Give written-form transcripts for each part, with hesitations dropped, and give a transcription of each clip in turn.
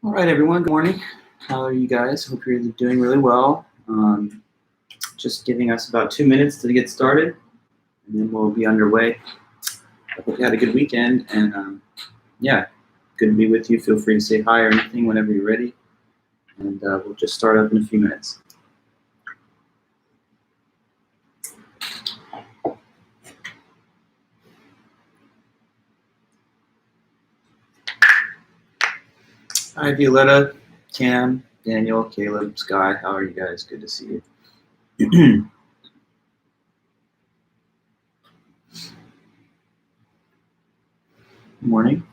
All right, everyone. Good morning. How are you guys? Hope you're doing really well. Just giving us about 2 minutes to get started, and then we'll be underway. I hope you had a good weekend, and yeah, good to be with you. Feel free to say hi or anything whenever you're ready, and we'll just start up in a few minutes. Hi, Violetta, Cam, Daniel, Caleb, Sky. How are you guys? Good to see you. Morning.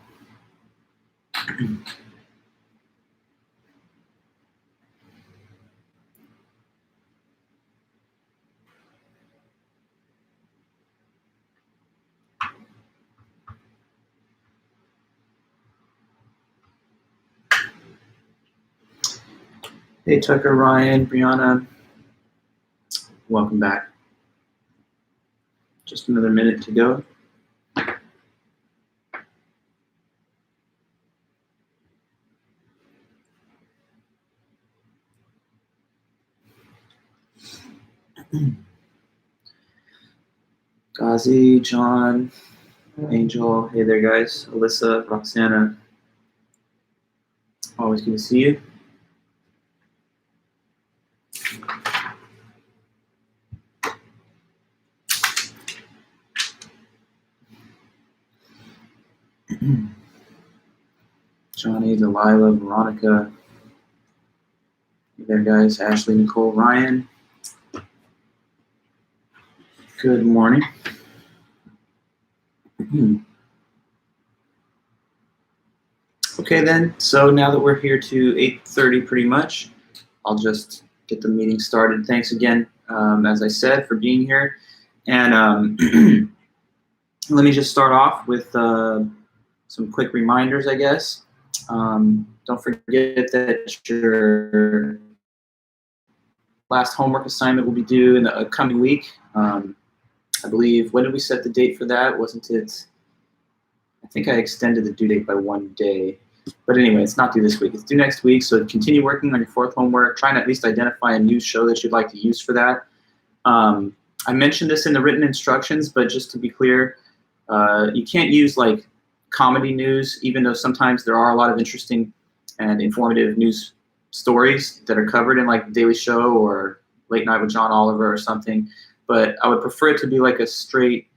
Hey, Tucker, Ryan, Brianna. Welcome back. Just another minute to go. Ghazi, John, Angel, hey there guys, Alyssa, Roxana, always good to see you. Johnny, Delilah, Veronica, hey there guys, Ashley, Nicole, Ryan. Good morning. Okay then, so now that we're here to 8:30 pretty much, I'll just get the meeting started. Thanks again, as I said, for being here. And let me just start off with some quick reminders, I guess. Don't forget that your last homework assignment will be due in the coming week. I believe, when did we set the date for that? Wasn't it? I think I extended the due date by 1 day. But anyway, it's not due this week. It's due next week. So continue working on your fourth homework. Try and at least identify a news show that you'd like to use for that. I mentioned this in the written instructions, but just to be clear, you can't use like comedy news, even though sometimes there are a lot of interesting and informative news stories that are covered in like The Daily Show or Late Night with John Oliver or something. But I would prefer it to be like a straight,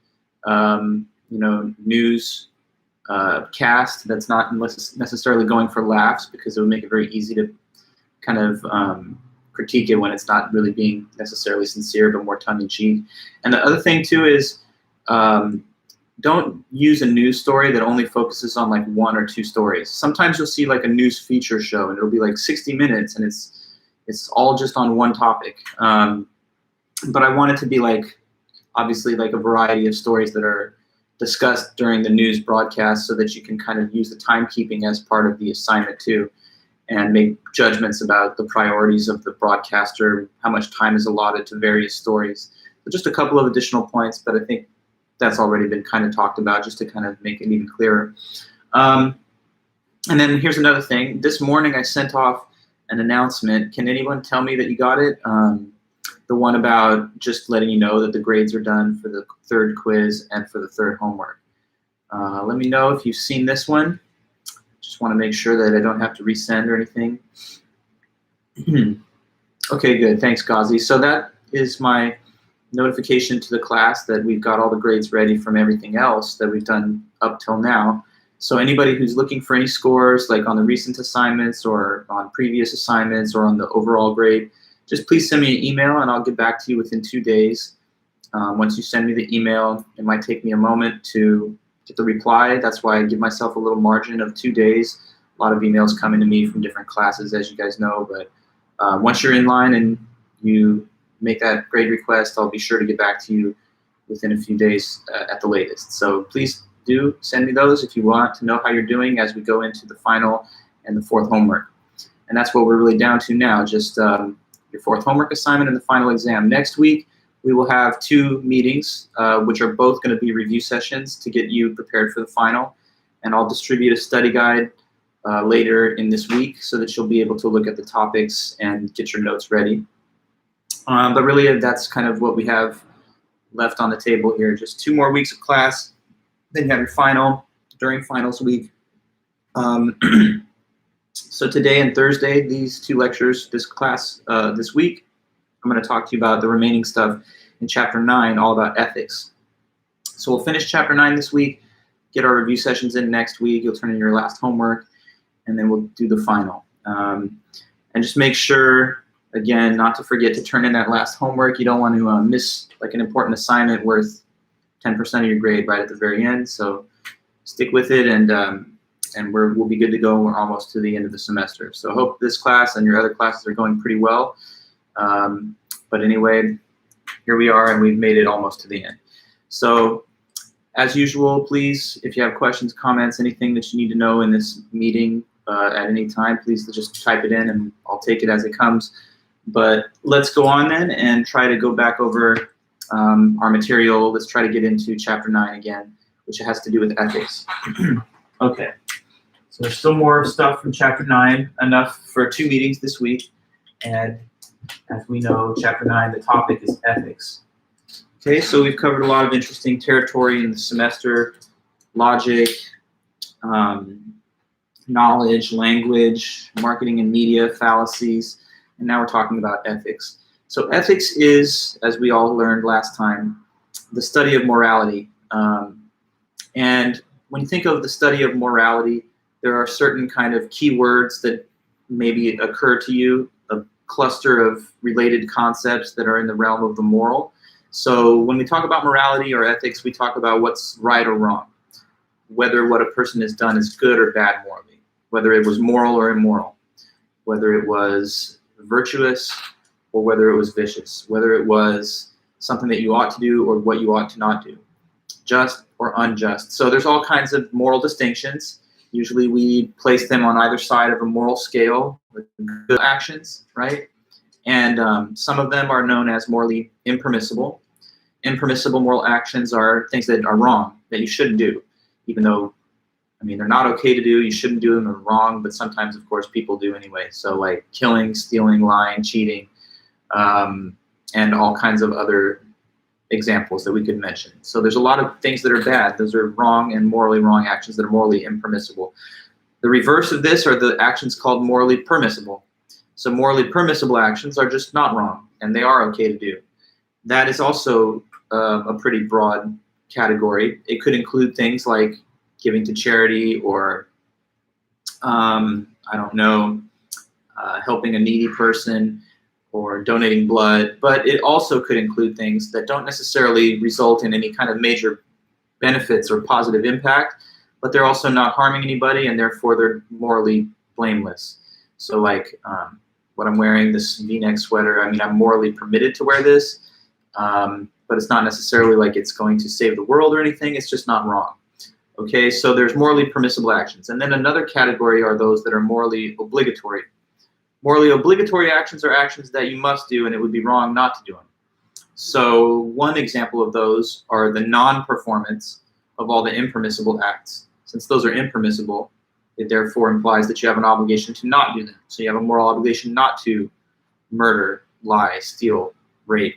news cast that's not necessarily going for laughs, because it would make it very easy to kind of critique it when it's not really being necessarily sincere, but more tongue-in-cheek. And the other thing too is don't use a news story that only focuses on like one or two stories. Sometimes you'll see like a news feature show and it'll be like 60 minutes and it's all just on one topic. But I want it to be like, obviously, like a variety of stories that are discussed during the news broadcast, so that you can kind of use the timekeeping as part of the assignment too, and make judgments about the priorities of the broadcaster, how much time is allotted to various stories. So just a couple of additional points, but I think that's already been kind of talked about, just to kind of make it even clearer. And then here's another thing. This morning I sent off an announcement. Can anyone tell me that you got it? The one about just letting you know that the grades are done for the third quiz and for the third homework. Let me know if you've seen this one. Just want to make sure that I don't have to resend or anything. Okay, good. Thanks, Ghazi. So that is my notification to the class that we've got all the grades ready from everything else that we've done up till now. So anybody who's looking for any scores, like on the recent assignments or on previous assignments or on the overall grade, just please send me an email and I'll get back to you within 2 days. Once you send me the email, it might take me a moment to get the reply. That's why I give myself a little margin of 2 days. A lot of emails coming to me from different classes, as you guys know. But once you're in line and you make that grade request, I'll be sure to get back to you within a few days at the latest. So please do send me those if you want to know how you're doing as we go into the final and the fourth homework. And that's what we're really down to now, just your fourth homework assignment and the final exam. Next week, we will have 2 meetings, which are both going to be review sessions to get you prepared for the final. And I'll distribute a study guide later in this week so that you'll be able to look at the topics and get your notes ready. But really, that's kind of what we have left on the table here. Just 2 more weeks of class, then you have your final during finals week. So today and Thursday, these 2 lectures, this class this week, I'm going to talk to you about the remaining stuff in Chapter 9, all about ethics. So we'll finish Chapter 9 this week, get our review sessions in next week, you'll turn in your last homework, and then we'll do the final. And just make sure, again, not to forget to turn in that last homework. You don't want to miss like an important assignment worth 10% of your grade right at the very end. So stick with it, and we'll be good to go. We're almost to the end of the semester. So I hope this class and your other classes are going pretty well. But anyway, here we are, and we've made it almost to the end. So as usual, please, if you have questions, comments, anything that you need to know in this meeting at any time, please just type it in, and I'll take it as it comes. But let's go on then and try to go back over our material. Let's try to get into Chapter 9 again, which has to do with ethics. Okay. So there's still more stuff from Chapter 9, enough for 2 meetings this week. And as we know, Chapter 9, the topic is ethics. Okay, so we've covered a lot of interesting territory in the semester: logic, knowledge, language, marketing and media, fallacies, and now we're talking about ethics. So ethics is, as we all learned last time, the study of morality. And when you think of the study of morality, there are certain kind of keywords that maybe occur to you, a cluster of related concepts that are in the realm of the moral. So when we talk about morality or ethics, we talk about what's right or wrong, whether what a person has done is good or bad morally, whether it was moral or immoral, whether it was virtuous or whether it was vicious, whether it was something that you ought to do or what you ought to not do, just or unjust. So there's all kinds of moral distinctions. Usually we place them on either side of a moral scale with good actions, right? And some of them are known as morally impermissible. Impermissible moral actions are things that are wrong, that you shouldn't do, even though, I mean, they're not okay to do, you shouldn't do them, they're wrong, but sometimes, of course, people do anyway. So like killing, stealing, lying, cheating, and all kinds of other examples that we could mention. So there's a lot of things that are bad. Those are wrong and morally wrong actions that are morally impermissible. The reverse of this are the actions called morally permissible. So morally permissible actions are just not wrong, and they are okay to do. That is also a pretty broad category. It could include things like giving to charity or, I don't know, helping a needy person or donating blood, but it also could include things that don't necessarily result in any kind of major benefits or positive impact, but they're also not harming anybody, and therefore they're morally blameless. So like what I'm wearing, this V-neck sweater, I mean, I'm morally permitted to wear this, but it's not necessarily like it's going to save the world or anything, it's just not wrong. Okay, so there's morally permissible actions. And then another category are those that are morally obligatory. Morally obligatory actions are actions that you must do, and it would be wrong not to do them. So one example of those are the non-performance of all the impermissible acts. Since those are impermissible, it therefore implies that you have an obligation to not do them. So you have a moral obligation not to murder, lie, steal, rape,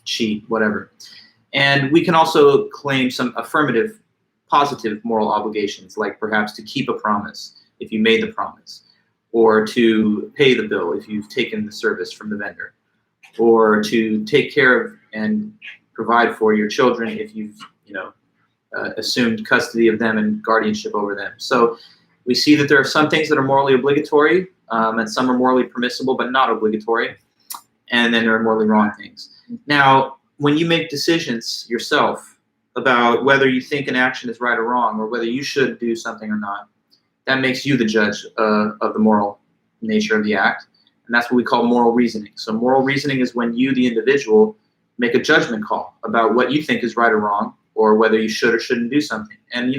cheat, whatever. And we can also claim some affirmative, positive moral obligations, like perhaps to keep a promise if you made the promise, or to pay the bill if you've taken the service from the vendor, or to take care of and provide for your children if you've, assumed custody of them and guardianship over them. So we see that there are some things that are morally obligatory, and some are morally permissible but not obligatory, and then there are morally wrong things. Now, when you make decisions yourself about whether you think an action is right or wrong, or whether you should do something or not, that makes you the judge of the moral nature of the act, and that's what we call moral reasoning. So moral reasoning is when you, the individual, make a judgment call about what you think is right or wrong, or whether you should or shouldn't do something. And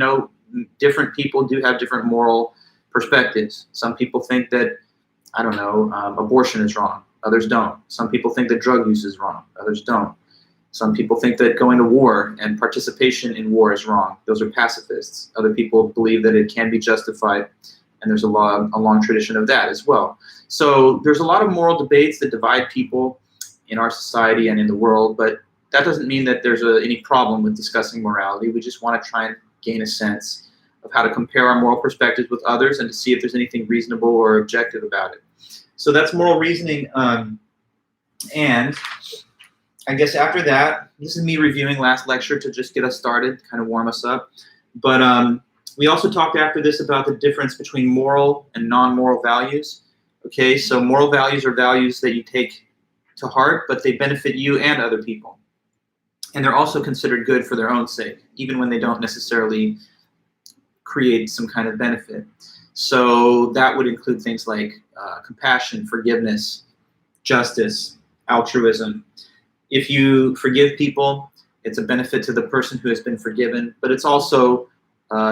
different people do have different moral perspectives. Some people think that, I don't know, abortion is wrong. Others don't. Some people think that drug use is wrong. Others don't. Some people think that going to war and participation in war is wrong. Those are pacifists. Other people believe that it can be justified and there's a long tradition of that as well. So there's a lot of moral debates that divide people in our society and in the world, but that doesn't mean that there's any problem with discussing morality. We just want to try and gain a sense of how to compare our moral perspectives with others and to see if there's anything reasonable or objective about it. So that's moral reasoning. And I guess after that, this is me reviewing last lecture to just get us started, kind of warm us up. But we also talked after this about the difference between moral and non-moral values. Okay, so moral values are values that you take to heart, but they benefit you and other people. And they're also considered good for their own sake, even when they don't necessarily create some kind of benefit. So that would include things like compassion, forgiveness, justice, altruism. If you forgive people, it's a benefit to the person who has been forgiven, but it's also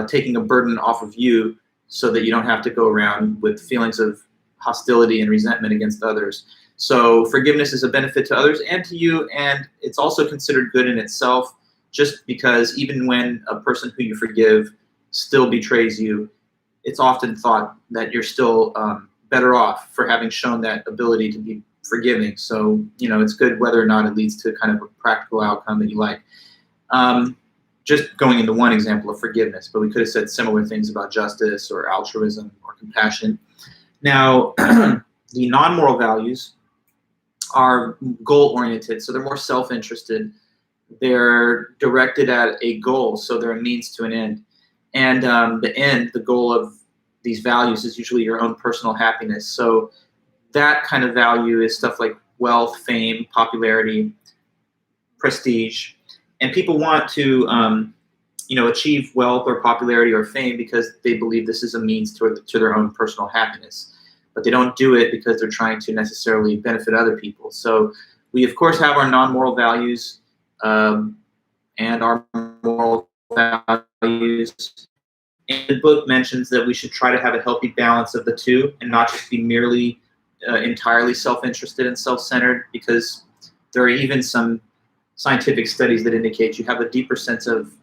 taking a burden off of you so that you don't have to go around with feelings of hostility and resentment against others. So forgiveness is a benefit to others and to you, and it's also considered good in itself, just because even when a person who you forgive still betrays you, it's often thought that you're still better off for having shown that ability to be forgiving. So, you know, it's good whether or not it leads to kind of a practical outcome that you like. Just going into one example of forgiveness, but we could have said similar things about justice or altruism or compassion. Now, the non-moral values are goal-oriented, so they're more self-interested. They're directed at a goal, so they're a means to an end. And the goal of these values is usually your own personal happiness. So that kind of value is stuff like wealth, fame, popularity, prestige. And people want to, achieve wealth or popularity or fame because they believe this is a means to their own personal happiness. But they don't do it because they're trying to necessarily benefit other people. So we, of course, have our non-moral values and our moral values. And the book mentions that we should try to have a healthy balance of the two and not just be merely entirely self-interested and self-centered, because there are even some scientific studies that indicate you have a deeper sense of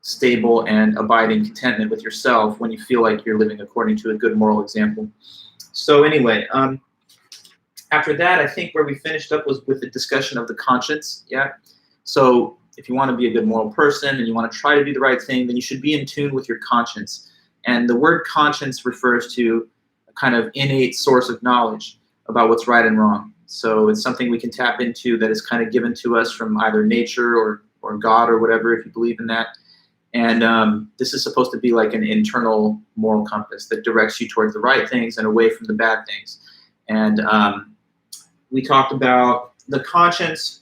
stable and abiding contentment with yourself when you feel like you're living according to a good moral example. So anyway, after that, I think where we finished up was with the discussion of the conscience. Yeah. So if you want to be a good moral person and you want to try to do the right thing, then you should be in tune with your conscience. And the word conscience refers to a kind of innate source of knowledge about what's right and wrong. So it's something we can tap into that is kind of given to us from either nature or God or whatever, if you believe in that. And this is supposed to be like an internal moral compass that directs you towards the right things and away from the bad things. And we talked about the conscience,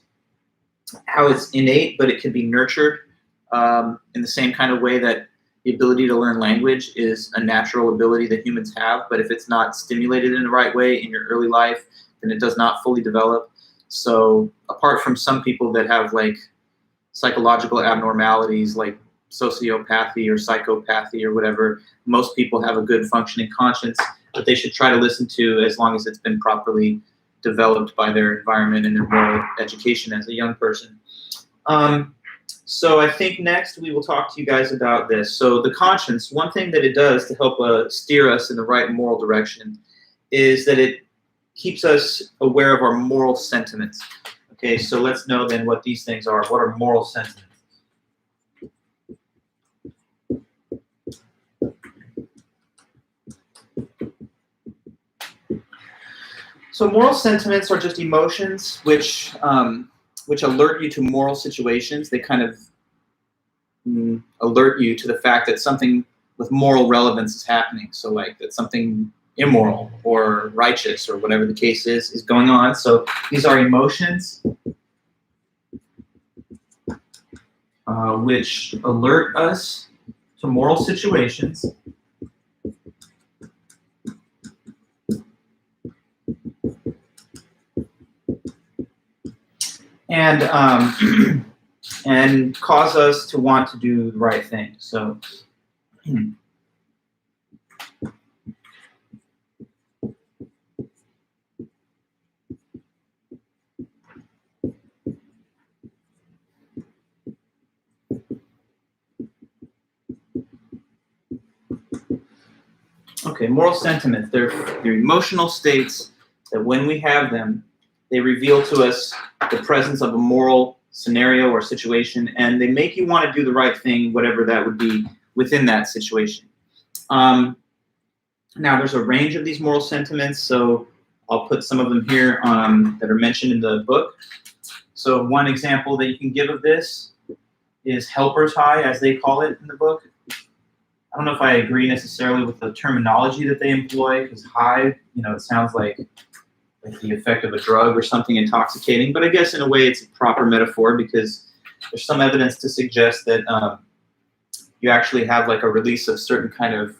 how it's innate, but it can be nurtured in the same kind of way that the ability to learn language is a natural ability that humans have. But if it's not stimulated in the right way in your early life, then it does not fully develop. So apart from some people that have like psychological abnormalities like sociopathy or psychopathy or whatever, most people have a good functioning conscience that they should try to listen to as long as it's been properly developed by their environment and their moral education as a young person. So I think next we will talk to you guys about this. So the conscience, one thing that it does to help steer us in the right moral direction is that it keeps us aware of our moral sentiments. Okay, so let's know then what these things are. What are moral sentiments? So moral sentiments are just emotions which alert you to moral situations. They kind of alert you to the fact that something with moral relevance is happening. So like that something immoral or righteous or whatever the case is going on. So these are emotions which alert us to moral situations. And and cause us to want to do the right thing. So Okay, moral sentiments. They're emotional states that when we have them, they reveal to us the presence of a moral scenario or situation, and they make you want to do the right thing, whatever that would be within that situation. Now, there's a range of these moral sentiments, so I'll put some of them here that are mentioned in the book. So one example that you can give of this is helper's high, as they call it in the book. I don't know if I agree necessarily with the terminology that they employ, because high, it sounds like the effect of a drug or something intoxicating, but I guess in a way it's a proper metaphor, because there's some evidence to suggest that you actually have like a release of certain kind of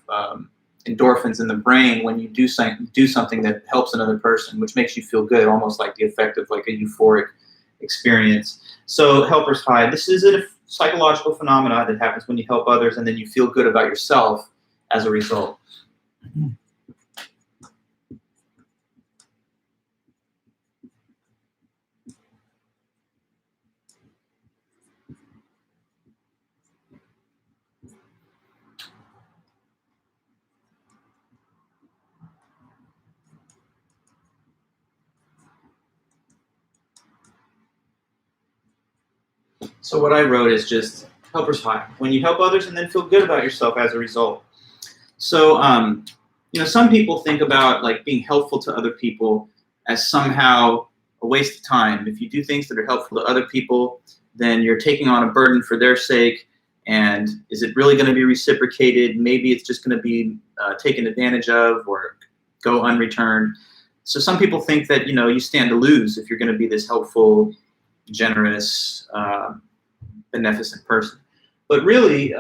endorphins in the brain when you do something that helps another person, which makes you feel good, almost like the effect of like a euphoric experience. So helper's high, this is a psychological phenomena that happens when you help others and then you feel good about yourself as a result. So what I wrote is just helper's high, when you help others and then feel good about yourself as a result. So, some people think about like being helpful to other people as somehow a waste of time. If you do things that are helpful to other people, then you're taking on a burden for their sake. And is it really going to be reciprocated? Maybe it's just going to be taken advantage of or go unreturned. So some people think that, you stand to lose if you're going to be this helpful, generous, beneficent person. But really,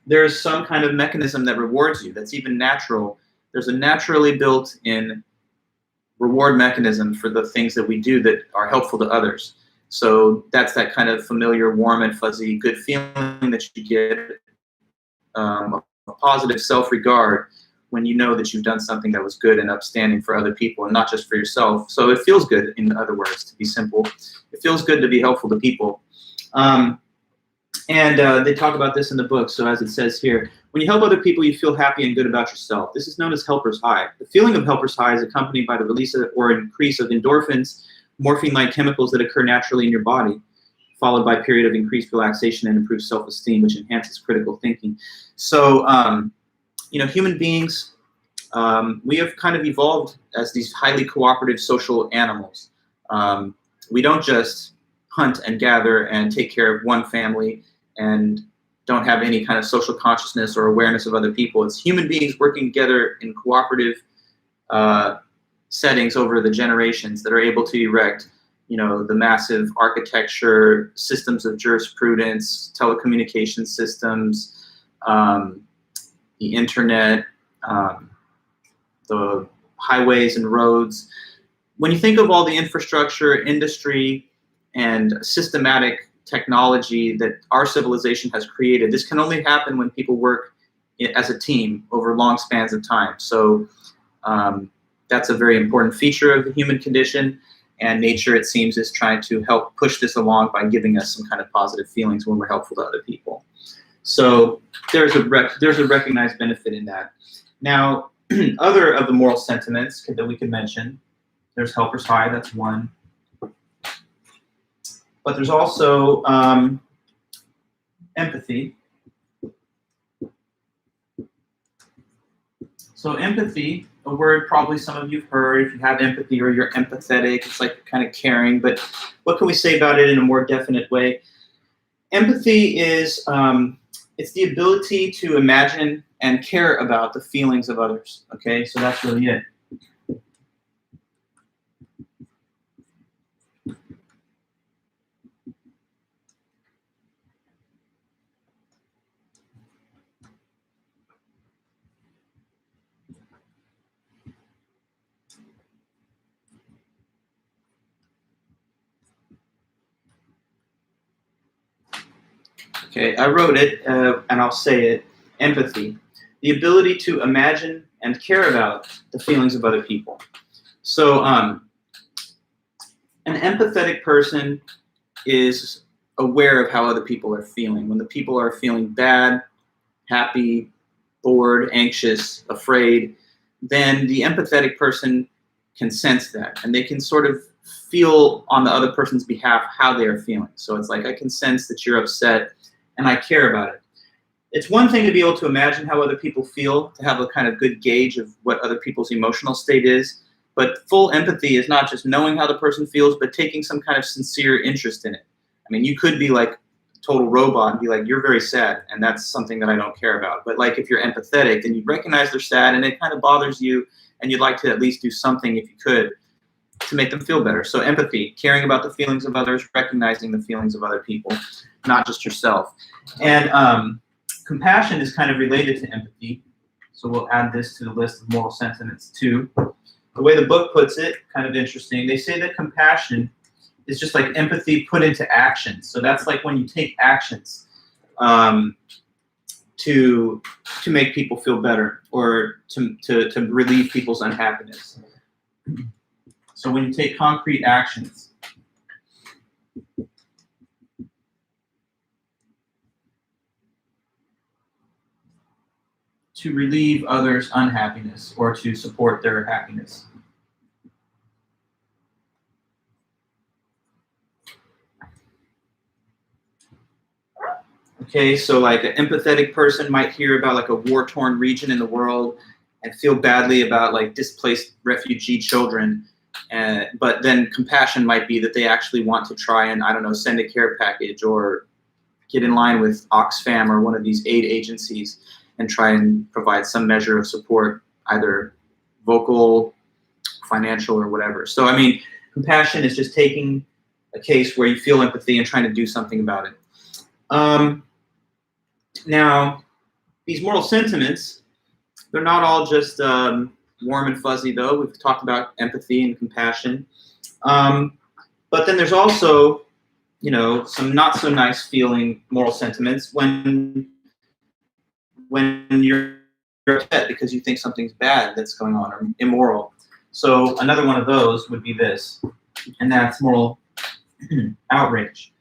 there's some kind of mechanism that rewards you that's even natural. There's a naturally built-in reward mechanism for the things that we do that are helpful to others. So that's that kind of familiar, warm and fuzzy, good feeling that you get, a positive self-regard when you know that you've done something that was good and upstanding for other people and not just for yourself. So it feels good, in other words, to be simple. It feels good to be helpful to people. They talk about this in the book. So as it says here, when you help other people, you feel happy and good about yourself. This is known as helper's high. The feeling of helper's high is accompanied by the release or increase of endorphins, morphine-like chemicals that occur naturally in your body, followed by a period of increased relaxation and improved self-esteem, which enhances critical thinking. So, human beings, we have kind of evolved as these highly cooperative social animals. We don't just hunt and gather and take care of one family and don't have any kind of social consciousness or awareness of other people. It's human beings working together in cooperative settings over the generations that are able to erect, the massive architecture, systems of jurisprudence, telecommunication systems, the internet, the highways and roads. When you think of all the infrastructure, industry, and systematic technology that our civilization has created, this can only happen when people work as a team over long spans of time. So that's a very important feature of the human condition, and nature, it seems, is trying to help push this along by giving us some kind of positive feelings when we're helpful to other people. So there's a recognized benefit in that. Now, other of the moral sentiments that we could mention, there's helper's high, that's one. But there's also empathy. So empathy, a word probably some of you've heard. If you have empathy or you're empathetic, it's like kind of caring. But what can we say about it in a more definite way? Empathy is it's the ability to imagine and care about the feelings of others. Okay, so that's really it. Okay, I wrote it, and I'll say it. Empathy, the ability to imagine and care about the feelings of other people. So an empathetic person is aware of how other people are feeling. When the people are feeling bad, happy, bored, anxious, afraid, then the empathetic person can sense that, and they can sort of feel on the other person's behalf how they are feeling. So it's like, I can sense that you're upset and I care about it. It's one thing to be able to imagine how other people feel, to have a kind of good gauge of what other people's emotional state is, but full empathy is not just knowing how the person feels, but taking some kind of sincere interest in it. I mean, you could be like a total robot and be like, you're very sad, and that's something that I don't care about. But like, if you're empathetic, then you recognize they're sad and it kind of bothers you, and you'd like to at least do something, if you could, to make them feel better. So empathy, caring about the feelings of others, recognizing the feelings of other people, not just yourself. And compassion is kind of related to empathy. So we'll add this to the list of moral sentiments too. The way the book puts it, kind of interesting, they say that compassion is just like empathy put into action. So that's like when you take actions to make people feel better, or to relieve people's unhappiness. So when you take concrete actions to relieve others' unhappiness or to support their happiness. Okay, so like an empathetic person might hear about like a war-torn region in the world and feel badly about like displaced refugee children. But then compassion might be that they actually want to try and, I don't know, send a care package or get in line with Oxfam or one of these aid agencies and try and provide some measure of support, either vocal, financial, or whatever. So, I mean, compassion is just taking a case where you feel empathy and trying to do something about it. Now, these moral sentiments, they're not all just warm and fuzzy, though. We've talked about empathy and compassion. But then there's also, you know, some not so nice feeling moral sentiments when you're upset because you think something's bad that's going on or immoral. So another one of those would be this, and that's moral outrage.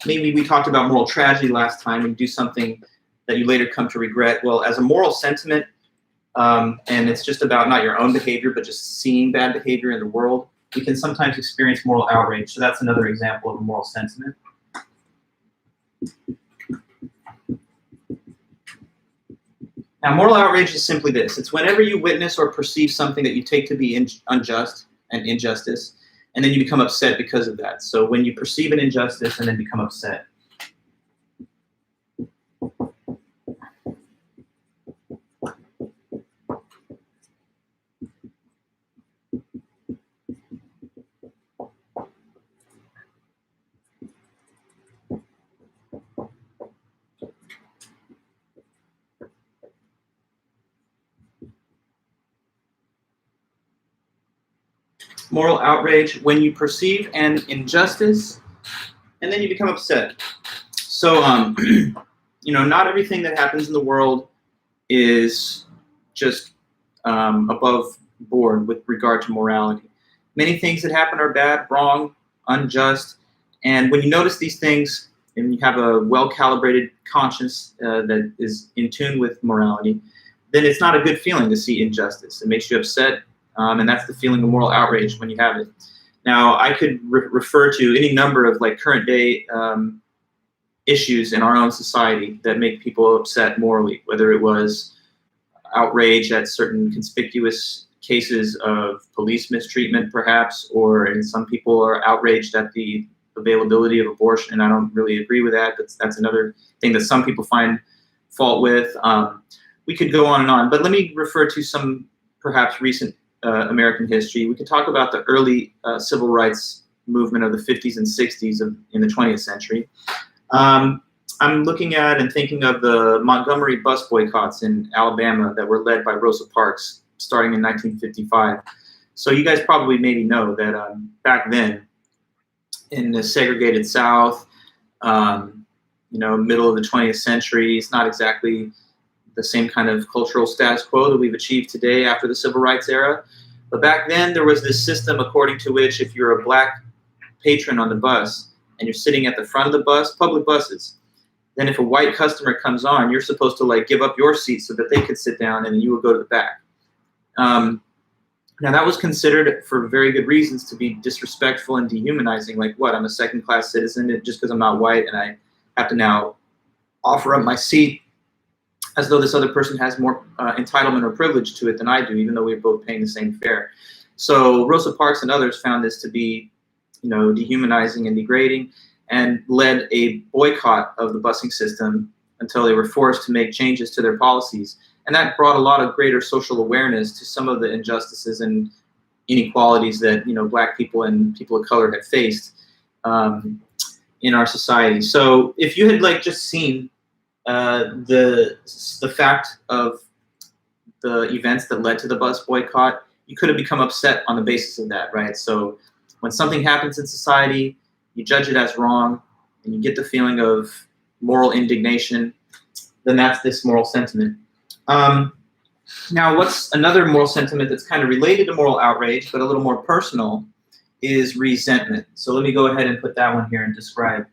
Maybe we talked about moral tragedy last time, and do something that you later come to regret. Well, as a moral sentiment, and it's just about not your own behavior, but just seeing bad behavior in the world, we can sometimes experience moral outrage. So that's another example of a moral sentiment. Now, moral outrage is simply this. It's whenever you witness or perceive something that you take to be unjust and injustice, and then you become upset because of that. So when you perceive an injustice and then become upset. Moral outrage, when you perceive an injustice and then you become upset. So, you know, not everything that happens in the world is just above board with regard to morality. Many things that happen are bad, wrong, unjust, and when you notice these things and you have a well-calibrated conscience that is in tune with morality, then it's not a good feeling to see injustice. It makes you upset. And that's the feeling of moral outrage when you have it. Now, I could refer to any number of like current day issues in our own society that make people upset morally, whether it was outrage at certain conspicuous cases of police mistreatment, perhaps, or some people are outraged at the availability of abortion, and I don't really agree with that, but that's another thing that some people find fault with. We could go on, but let me refer to some perhaps recent American history. We could talk about the early civil rights movement of the 50s and 60s in the 20th century. I'm looking at and thinking of the Montgomery bus boycotts in Alabama that were led by Rosa Parks starting in 1955. So you guys probably maybe know that back then in the segregated South, you know, middle of the 20th century, it's not exactly the same kind of cultural status quo that we've achieved today after the civil rights era. But back then there was this system according to which if you're a black patron on the bus and you're sitting at the front of the bus, public buses, then if a white customer comes on, you're supposed to like give up your seat so that they could sit down, and you would go to the back. Now that was considered, for very good reasons, to be disrespectful and dehumanizing. Like, what, I'm a second-class citizen just because I'm not white, and I have to now offer up my seat as though this other person has more entitlement or privilege to it than I do, even though we're both paying the same fare. So Rosa Parks and others found this to be, dehumanizing and degrading, and led a boycott of the busing system until they were forced to make changes to their policies. And that brought a lot of greater social awareness to some of the injustices and inequalities that Black people and people of color had faced in our society. So if you had just seen the fact of the events that led to the bus boycott, you could have become upset on the basis of that, right? So when something happens in society, you judge it as wrong, and you get the feeling of moral indignation, then that's this moral sentiment. Now, what's another moral sentiment that's kind of related to moral outrage, but a little more personal, is resentment. So let me go ahead and put that one here and describe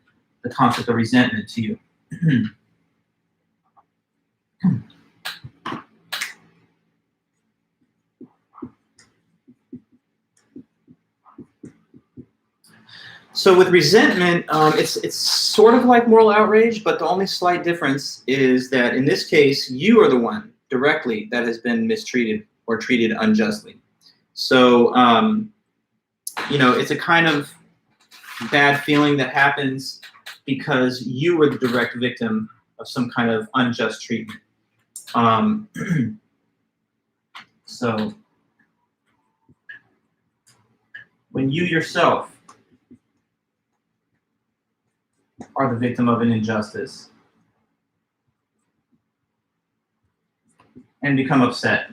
the concept of resentment to you. So with resentment, it's sort of like moral outrage, but the only slight difference is that in this case, you are the one directly that has been mistreated or treated unjustly. So, it's a kind of bad feeling that happens because you were the direct victim of some kind of unjust treatment. So when you yourself are the victim of an injustice and become upset,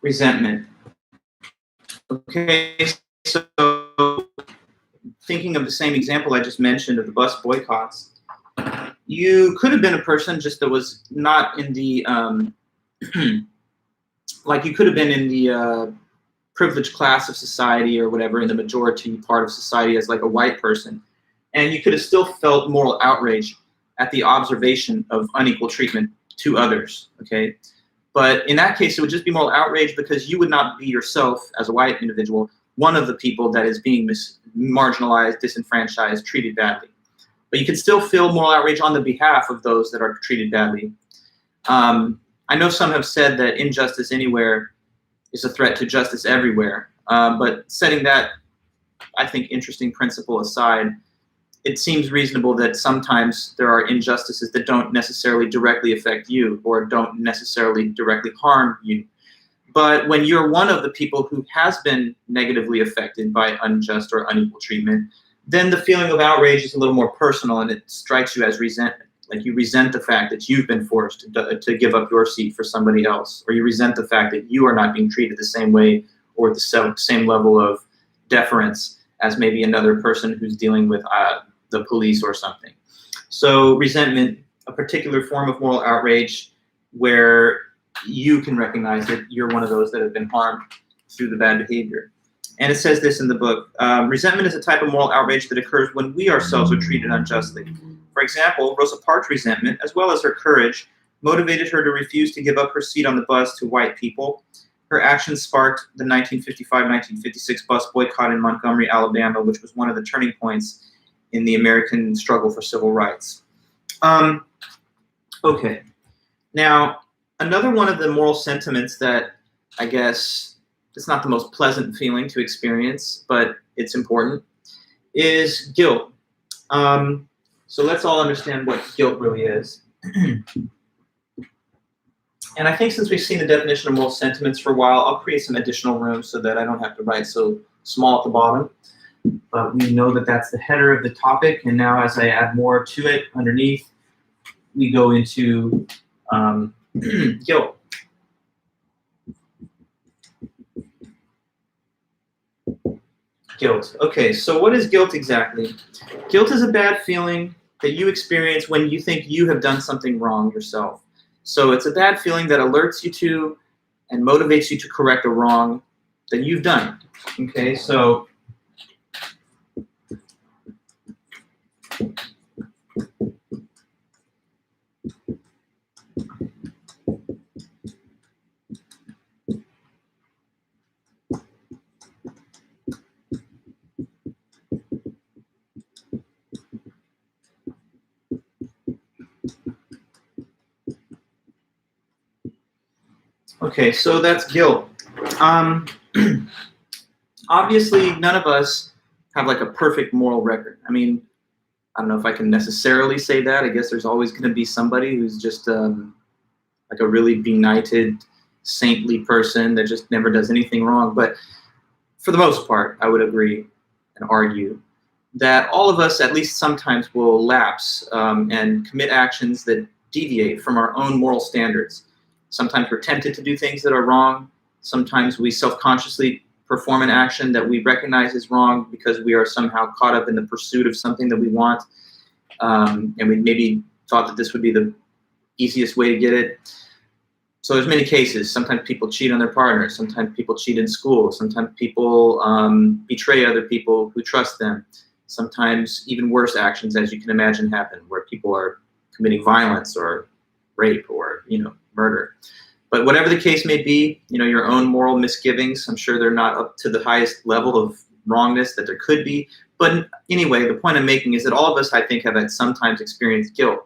resentment. Okay, so thinking of the same example I just mentioned of the bus boycotts, you could have been a person just that was not in the, you could have been in the privileged class of society or whatever, in the majority part of society as like a white person, and you could have still felt moral outrage at the observation of unequal treatment to others, okay? But in that case, it would just be moral outrage because you would not be yourself, as a white individual, one of the people that is being marginalized, disenfranchised, treated badly. But you can still feel moral outrage on the behalf of those that are treated badly. I know some have said that injustice anywhere is a threat to justice everywhere. But setting that, I think, interesting principle aside, it seems reasonable that sometimes there are injustices that don't necessarily directly affect you or don't necessarily directly harm you. But when you're one of the people who has been negatively affected by unjust or unequal treatment, then the feeling of outrage is a little more personal, and it strikes you as resentment. Like you resent the fact that you've been forced to give up your seat for somebody else, or you resent the fact that you are not being treated the same way or with the same level of deference as maybe another person who's dealing with the police or something. So resentment, a particular form of moral outrage where you can recognize that you're one of those that have been harmed through the bad behavior. And it says this in the book, resentment is a type of moral outrage that occurs when we ourselves are treated unjustly. For example, Rosa Parks' resentment, as well as her courage, motivated her to refuse to give up her seat on the bus to white people. Her actions sparked the 1955-1956 bus boycott in Montgomery, Alabama, which was one of the turning points in the American struggle for civil rights. Okay. Now, another one of the moral sentiments that I guess it's not the most pleasant feeling to experience, but it's important, is guilt. So let's all understand what guilt really is. And I think since we've seen the definition of moral sentiments for a while, I'll create some additional room so that I don't have to write so small at the bottom. But we know that that's the header of the topic, and now as I add more to it underneath, we go into guilt. Guilt. Okay, so what is guilt exactly? Guilt is a bad feeling that you experience when you think you have done something wrong yourself. So it's a bad feeling that alerts you to and motivates you to correct a wrong that you've done. Okay, so that's guilt. Obviously, none of us have like a perfect moral record. I mean, I don't know if I can necessarily say that. I guess there's always going to be somebody who's just like a really benighted, saintly person that just never does anything wrong. But for the most part, I would agree and argue that all of us, at least sometimes, will lapse and commit actions that deviate from our own moral standards. Sometimes we're tempted to do things that are wrong. Sometimes we self-consciously perform an action that we recognize is wrong because we are somehow caught up in the pursuit of something that we want. And we maybe thought that this would be the easiest way to get it. So there's many cases. Sometimes people cheat on their partners. Sometimes people cheat in school. Sometimes people betray other people who trust them. Sometimes even worse actions, as you can imagine, happen where people are committing violence or rape or, murder. But whatever the case may be, your own moral misgivings, I'm sure they're not up to the highest level of wrongness that there could be. But anyway, the point I'm making is that all of us, I think, have at sometimes experienced guilt.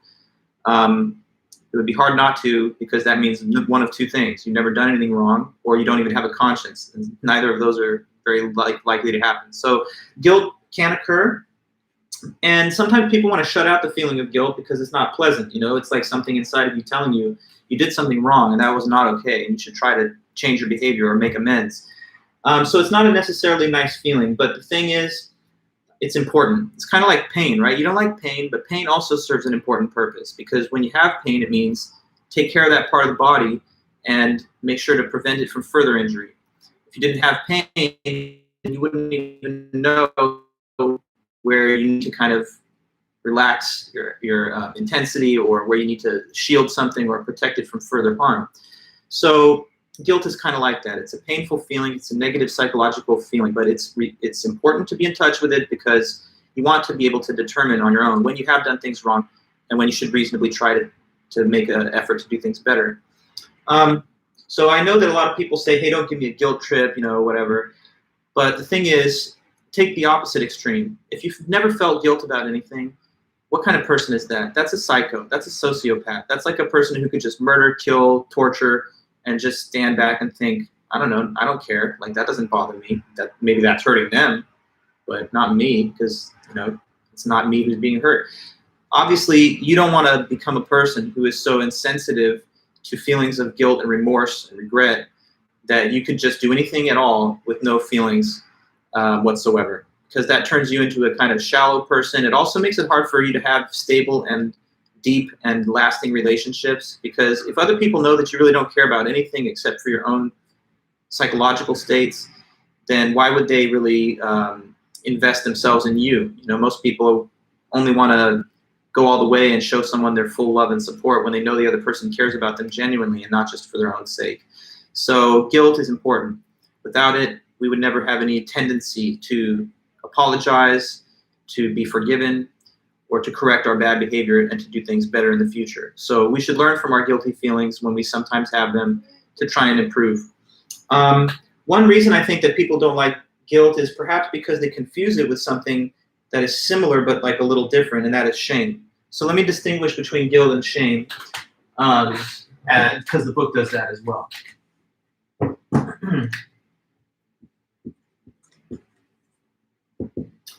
It would be hard not to, because that means one of two things. You've never done anything wrong, or you don't even have a conscience. And neither of those are very likely to happen. So guilt can occur. And sometimes people want to shut out the feeling of guilt because it's not pleasant. It's like something inside of you telling you did something wrong and that was not okay, and you should try to change your behavior or make amends. So it's not a necessarily nice feeling, but the thing is, it's important. It's kind of like pain, right? You don't like pain, but pain also serves an important purpose, because when you have pain, it means take care of that part of the body and make sure to prevent it from further injury. If you didn't have pain, you wouldn't even know where you need to kind of relax your intensity, or where you need to shield something or protect it from further harm. So guilt is kind of like that. It's a painful feeling. It's a negative psychological feeling, but it's important to be in touch with it, because you want to be able to determine on your own when you have done things wrong and when you should reasonably try to make an effort to do things better. So I know that a lot of people say, hey, don't give me a guilt trip, whatever. But the thing is, take the opposite extreme. If you've never felt guilt about anything, what kind of person is that? That's a psycho. That's a sociopath. That's like a person who could just murder, kill, torture, and just stand back and think, I don't know, I don't care. Like, that doesn't bother me. That maybe that's hurting them, but not me, because it's not me who's being hurt. Obviously, you don't want to become a person who is so insensitive to feelings of guilt and remorse and regret that you could just do anything at all with no feelings whatsoever, because that turns you into a kind of shallow person. It also makes it hard for you to have stable and deep and lasting relationships, because if other people know that you really don't care about anything except for your own psychological states, then why would they really invest themselves in you? Most people only want to go all the way and show someone their full love and support when they know the other person cares about them genuinely and not just for their own sake. So guilt is important. Without it, we would never have any tendency to apologize, to be forgiven, or to correct our bad behavior and to do things better in the future. So we should learn from our guilty feelings when we sometimes have them to try and improve. One reason I think that people don't like guilt is perhaps because they confuse it with something that is similar but like a little different, and that is shame. So let me distinguish between guilt and shame, because the book does that as well.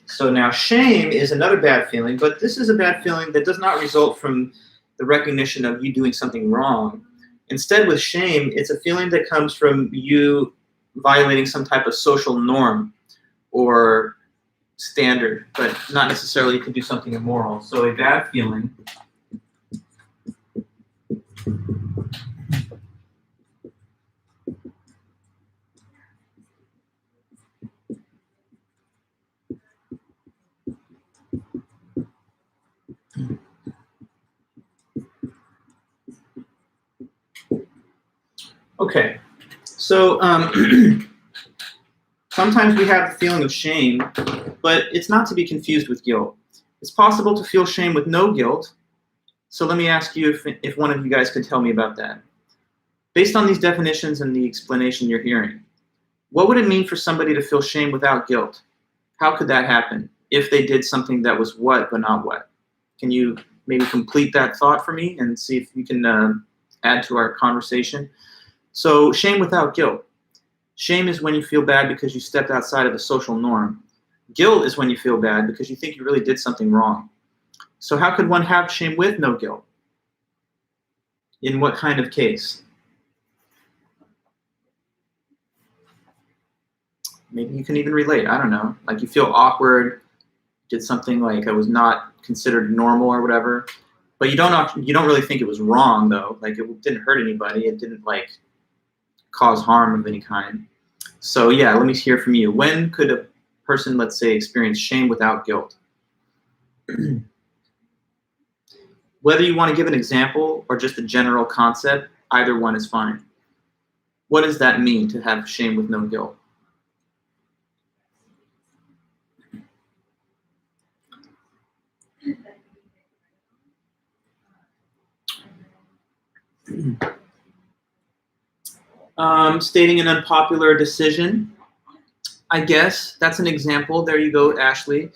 So now shame is another bad feeling, but this is a bad feeling that does not result from the recognition of you doing something wrong. Instead, with shame, it's a feeling that comes from you violating some type of social norm or standard, but not necessarily you can do something immoral. So a bad feeling okay. So sometimes we have the feeling of shame, but it's not to be confused with guilt. It's possible to feel shame with no guilt. So let me ask you if one of you guys could tell me about that. Based on these definitions and the explanation you're hearing, what would it mean for somebody to feel shame without guilt? How could that happen if they did something that was what but not what? Can you maybe complete that thought for me and see if you can add to our conversation? So shame without guilt. Shame is when you feel bad because you stepped outside of the social norm. Guilt is when you feel bad because you think you really did something wrong. So how could one have shame with no guilt? In what kind of case? Maybe you can even relate. I don't know. Like you feel awkward, did something like that was not considered normal or whatever, but you don't really think it was wrong though. Like it didn't hurt anybody. It didn't like cause harm of any kind. So yeah, let me hear from you. When could a person, let's say, experience shame without guilt? Whether you want to give an example or just a general concept, either one is fine. What does that mean to have shame with no guilt? Stating an unpopular decision, I guess that's an example. There you go, Ashley.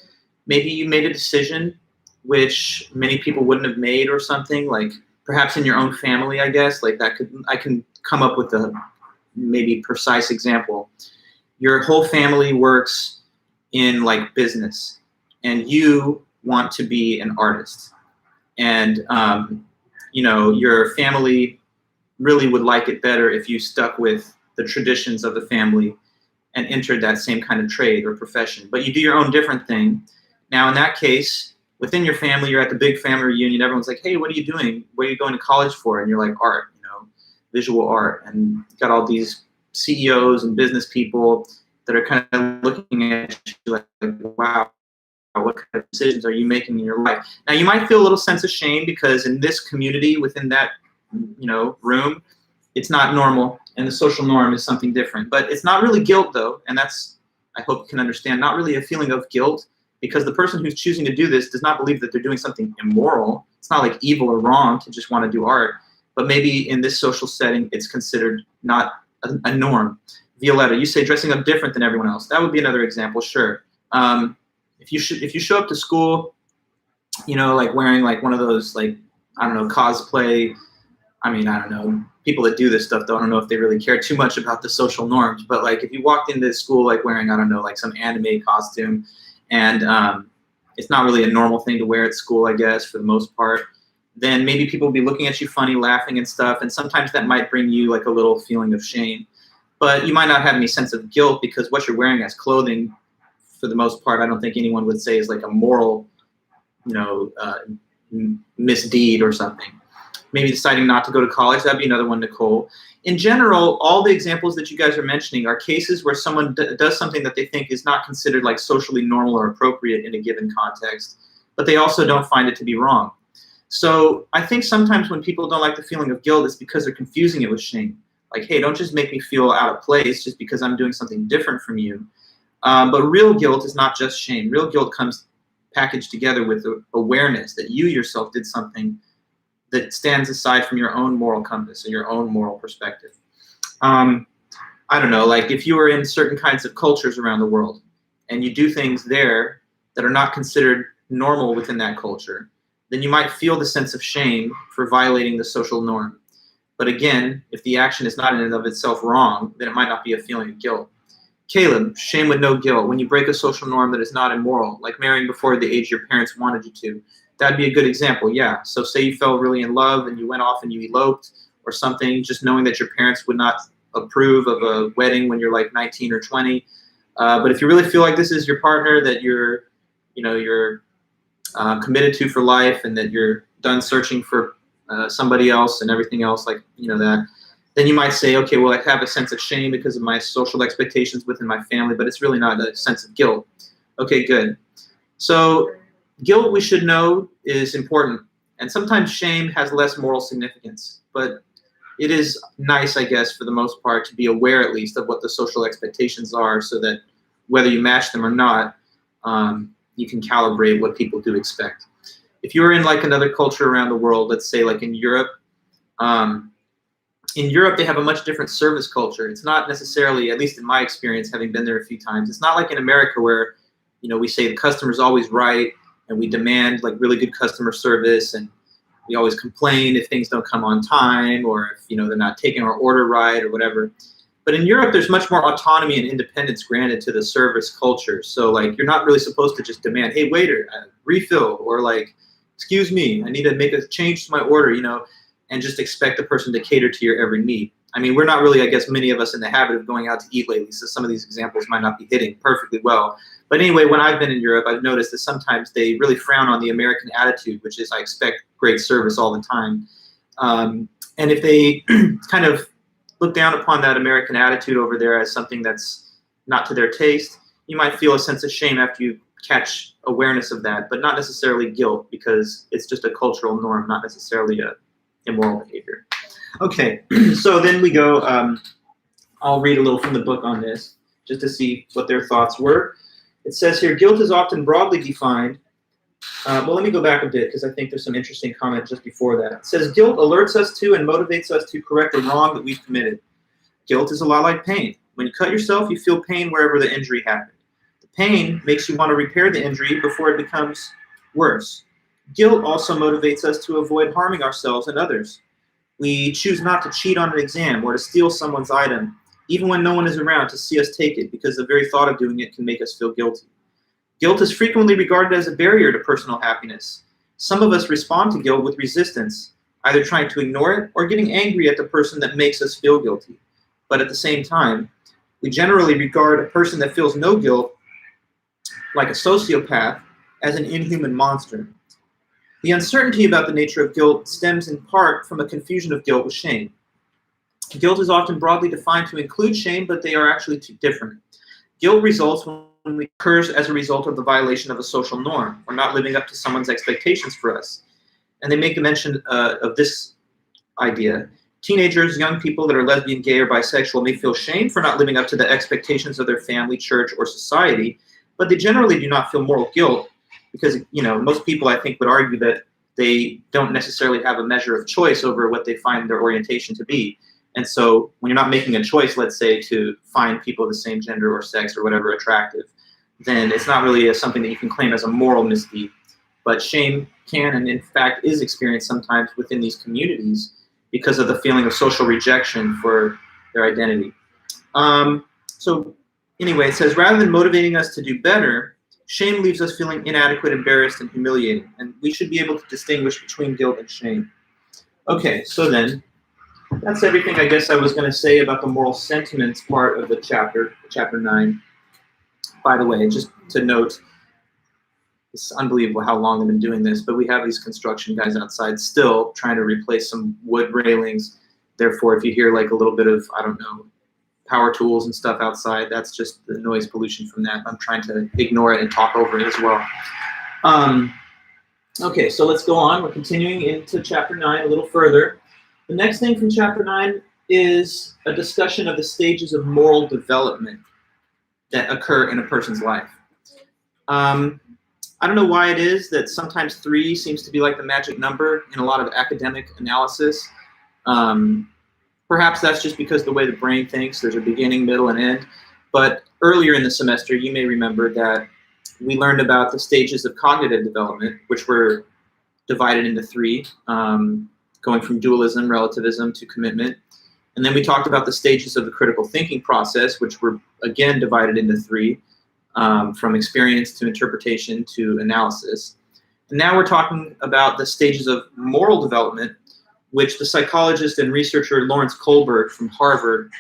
Maybe you made a decision which many people wouldn't have made or something, like perhaps in your own family, I guess. Like I can come up with a maybe precise example. Your whole family works in like business and you want to be an artist. And, your family really would like it better if you stuck with the traditions of the family and entered that same kind of trade or profession. But you do your own different thing. Now, in that case, within your family, you're at the big family reunion. Everyone's like, hey, what are you doing? What are you going to college for? And you're like, art, visual art. And you've got all these CEOs and business people that are kind of looking at you like, wow, what kind of decisions are you making in your life? Now, you might feel a little sense of shame because in this community, within that room, it's not normal, and the social norm is something different. But it's not really guilt, though, and that's, I hope you can understand, not really a feeling of guilt, because the person who's choosing to do this does not believe that they're doing something immoral. It's not like evil or wrong to just want to do art, but maybe in this social setting, it's considered not a norm. Violetta, you say dressing up different than everyone else. That would be another example, sure. If you show up to school, like wearing like one of those, like, I don't know, cosplay, I don't know, people that do this stuff, though, I don't know if they really care too much about the social norms, but like if you walked into school like wearing, I don't know, like some anime costume, and it's not really a normal thing to wear at school, I guess, for the most part, then maybe people will be looking at you funny, laughing and stuff, and sometimes that might bring you like a little feeling of shame. But you might not have any sense of guilt because what you're wearing as clothing, for the most part, I don't think anyone would say is like a moral, misdeed or something. Maybe deciding not to go to college, that'd be another one, Nicole. In general, all the examples that you guys are mentioning are cases where someone does something that they think is not considered like socially normal or appropriate in a given context, but they also don't find it to be wrong. So I think sometimes when people don't like the feeling of guilt, it's because they're confusing it with shame. Like, hey, don't just make me feel out of place just because I'm doing something different from you. But real guilt is not just shame. Real guilt comes packaged together with awareness that you yourself did something that stands aside from your own moral compass and your own moral perspective. I don't know, like if you were in certain kinds of cultures around the world and you do things there that are not considered normal within that culture, then you might feel the sense of shame for violating the social norm. But again, if the action is not in and of itself wrong, then it might not be a feeling of guilt. Caleb, shame with no guilt. When you break a social norm that is not immoral, like marrying before the age your parents wanted you to, that'd be a good example, yeah. So say you fell really in love and you went off and you eloped or something, just knowing that your parents would not approve of a wedding when you're like 19 or 20. But if you really feel like this is your partner that you're committed to for life and that you're done searching for somebody else and everything else, like, that, then you might say, okay, well, I have a sense of shame because of my social expectations within my family, but it's really not a sense of guilt. Okay, good. So guilt, we should know, is important. And sometimes shame has less moral significance. But it is nice, I guess, for the most part, to be aware at least of what the social expectations are, so that whether you match them or not, you can calibrate what people do expect. If you're in like another culture around the world, let's say like in Europe they have a much different service culture. It's not necessarily, at least in my experience, having been there a few times, it's not like in America where, we say the customer's always right and we demand like really good customer service, and we always complain if things don't come on time, or if, they're not taking our order right or whatever. But in Europe, there's much more autonomy and independence granted to the service culture. So like, you're not really supposed to just demand, hey, waiter, refill, or like, excuse me, I need to make a change to my order, and just expect the person to cater to your every need. I mean, we're not really, I guess, many of us in the habit of going out to eat lately, so some of these examples might not be hitting perfectly well. But anyway, when I've been in Europe, I've noticed that sometimes they really frown on the American attitude, which is I expect great service all the time. And if they kind of look down upon that American attitude over there as something that's not to their taste, you might feel a sense of shame after you catch awareness of that, but not necessarily guilt, because it's just a cultural norm, not necessarily a immoral behavior. Okay, so then we go, I'll read a little from the book on this, just to see what their thoughts were. It says here, guilt is often broadly defined. Well, let me go back a bit, because I think there's some interesting comment just before that. It says, guilt alerts us to and motivates us to correct a wrong that we've committed. Guilt is a lot like pain. When you cut yourself, you feel pain wherever the injury happened. The pain makes you want to repair the injury before it becomes worse. Guilt also motivates us to avoid harming ourselves and others. We choose not to cheat on an exam or to steal someone's item, even when no one is around to see us take it, because the very thought of doing it can make us feel guilty. Guilt is frequently regarded as a barrier to personal happiness. Some of us respond to guilt with resistance, either trying to ignore it or getting angry at the person that makes us feel guilty. But at the same time, we generally regard a person that feels no guilt, like a sociopath, as an inhuman monster. The uncertainty about the nature of guilt stems in part from a confusion of guilt with shame. Guilt is often broadly defined to include shame, but they are actually two different. Guilt results when it occurs as a result of the violation of a social norm, or not living up to someone's expectations for us. And they make a mention of this idea. Teenagers, young people that are lesbian, gay, or bisexual may feel shame for not living up to the expectations of their family, church, or society, but they generally do not feel moral guilt, because most people, I think, would argue that they don't necessarily have a measure of choice over what they find their orientation to be. And so when you're not making a choice, let's say, to find people of the same gender or sex or whatever attractive, then it's not really something that you can claim as a moral misdeed. But shame can, and in fact is, experienced sometimes within these communities because of the feeling of social rejection for their identity. So anyway, it says, rather than motivating us to do better, shame leaves us feeling inadequate, embarrassed, and humiliating. And we should be able to distinguish between guilt and shame. Okay, so then, that's everything I guess I was going to say about the moral sentiments part of the chapter 9. By the way, just to note, it's unbelievable how long they've been doing this, but we have these construction guys outside still trying to replace some wood railings. Therefore, if you hear like a little bit of, I don't know, power tools and stuff outside, that's just the noise pollution from that. I'm trying to ignore it and talk over it as well. Okay, so let's go on. We're continuing into chapter 9 a little further. The next thing from chapter 9 is a discussion of the stages of moral development that occur in a person's life. I don't know why it is that sometimes 3 seems to be like the magic number in a lot of academic analysis. Perhaps that's just because the way the brain thinks, there's a beginning, middle, and end. But earlier in the semester, you may remember that we learned about the stages of cognitive development, which were divided into 3, going from dualism, relativism, to commitment. And then we talked about the stages of the critical thinking process, which were again divided into 3, from experience to interpretation to analysis. And now we're talking about the stages of moral development, which the psychologist and researcher Lawrence Kohlberg from Harvard,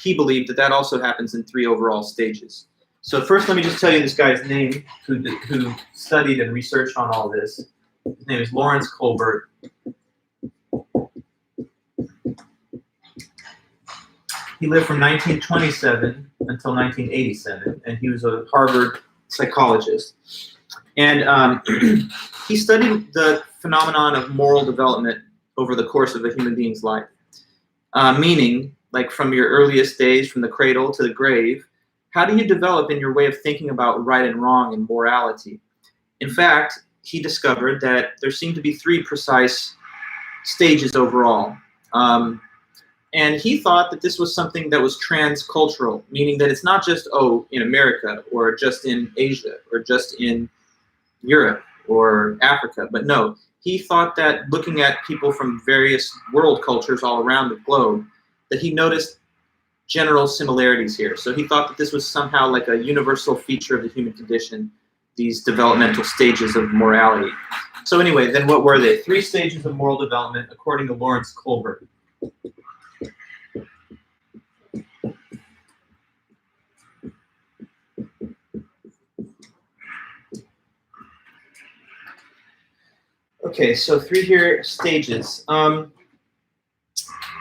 he believed that that also happens in 3 overall stages. So first, let me just tell you this guy's name, who studied and researched on all this. His name is Lawrence Kohlberg. He lived from 1927 until 1987, and he was a Harvard psychologist. And he studied the phenomenon of moral development over the course of a human being's life. Meaning, like from your earliest days, from the cradle to the grave, how do you develop in your way of thinking about right and wrong and morality? In fact, he discovered that there seemed to be three precise stages overall. And he thought that this was something that was transcultural, meaning that it's not just, oh, in America or just in Asia or just in Europe or Africa, but no, he thought that looking at people from various world cultures all around the globe, that he noticed general similarities here. So he thought that this was somehow like a universal feature of the human condition, these developmental stages of morality. So anyway, then what were they? 3 stages of moral development according to Lawrence Kohlberg. Okay, so 3 here stages.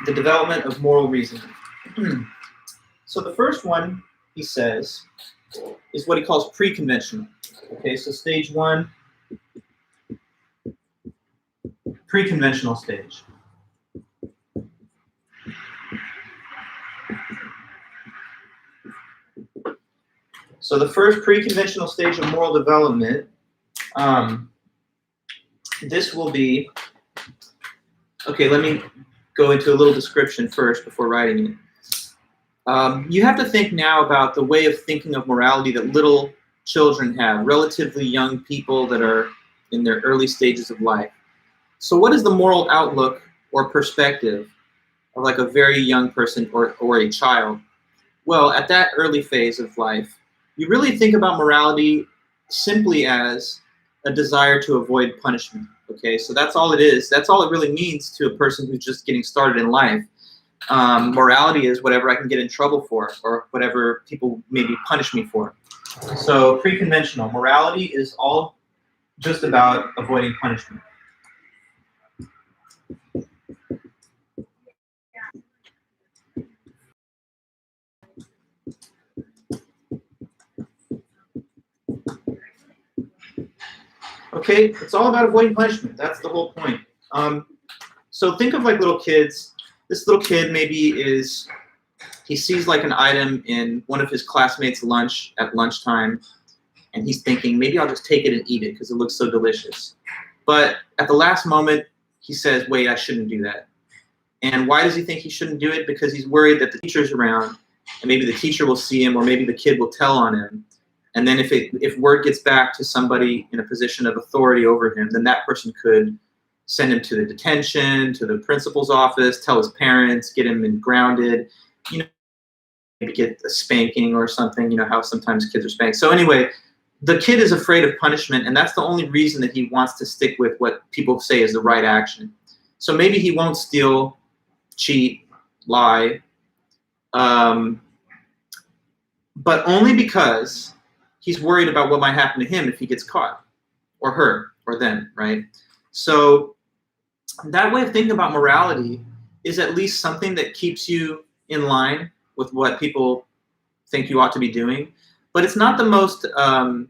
The development of moral reasoning. So the first one, he says, is what he calls pre-conventional. Okay, so stage 1, pre-conventional stage. So the first pre-conventional stage of moral development, this will be, okay, let me go into a little description first before writing it. You have to think now about the way of thinking of morality that little children have, relatively young people that are in their early stages of life. So what is the moral outlook or perspective of like a very young person or a child? Well, at that early phase of life, you really think about morality simply as a desire to avoid punishment. Okay, so that's all it is. That's all it really means to a person who's just getting started in life. Morality is whatever I can get in trouble for, or whatever people maybe punish me for. So pre-conventional morality is all just about avoiding punishment. Okay, it's all about avoiding punishment. That's the whole point. So think of like little kids. This little kid maybe he sees like an item in one of his classmates' lunch at lunchtime, and he's thinking, maybe I'll just take it and eat it because it looks so delicious. But at the last moment, he says, wait, I shouldn't do that. And why does he think he shouldn't do it? Because he's worried that the teacher's around, and maybe the teacher will see him, or maybe the kid will tell on him. And then if word gets back to somebody in a position of authority over him, then that person could send him to the detention, to the principal's office, tell his parents, get him grounded, maybe get a spanking or something, how sometimes kids are spanked. So anyway, the kid is afraid of punishment, and that's the only reason that he wants to stick with what people say is the right action. So maybe he won't steal, cheat, lie, but only because he's worried about what might happen to him if he gets caught, or her, or them, right? So that way of thinking about morality is at least something that keeps you in line with what people think you ought to be doing. But it's not the most, it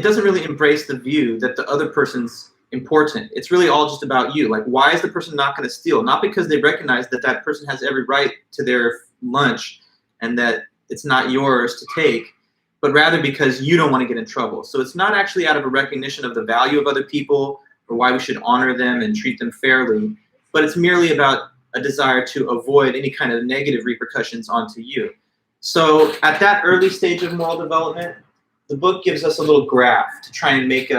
doesn't really embrace the view that the other person's important. It's really all just about you. Like, why is the person not going to steal? Not because they recognize that that person has every right to their lunch and that it's not yours to take, but rather because you don't want to get in trouble. So it's not actually out of a recognition of the value of other people or why we should honor them and treat them fairly, but it's merely about a desire to avoid any kind of negative repercussions onto you. So at that early stage of moral development, the book gives us a little graph to try and make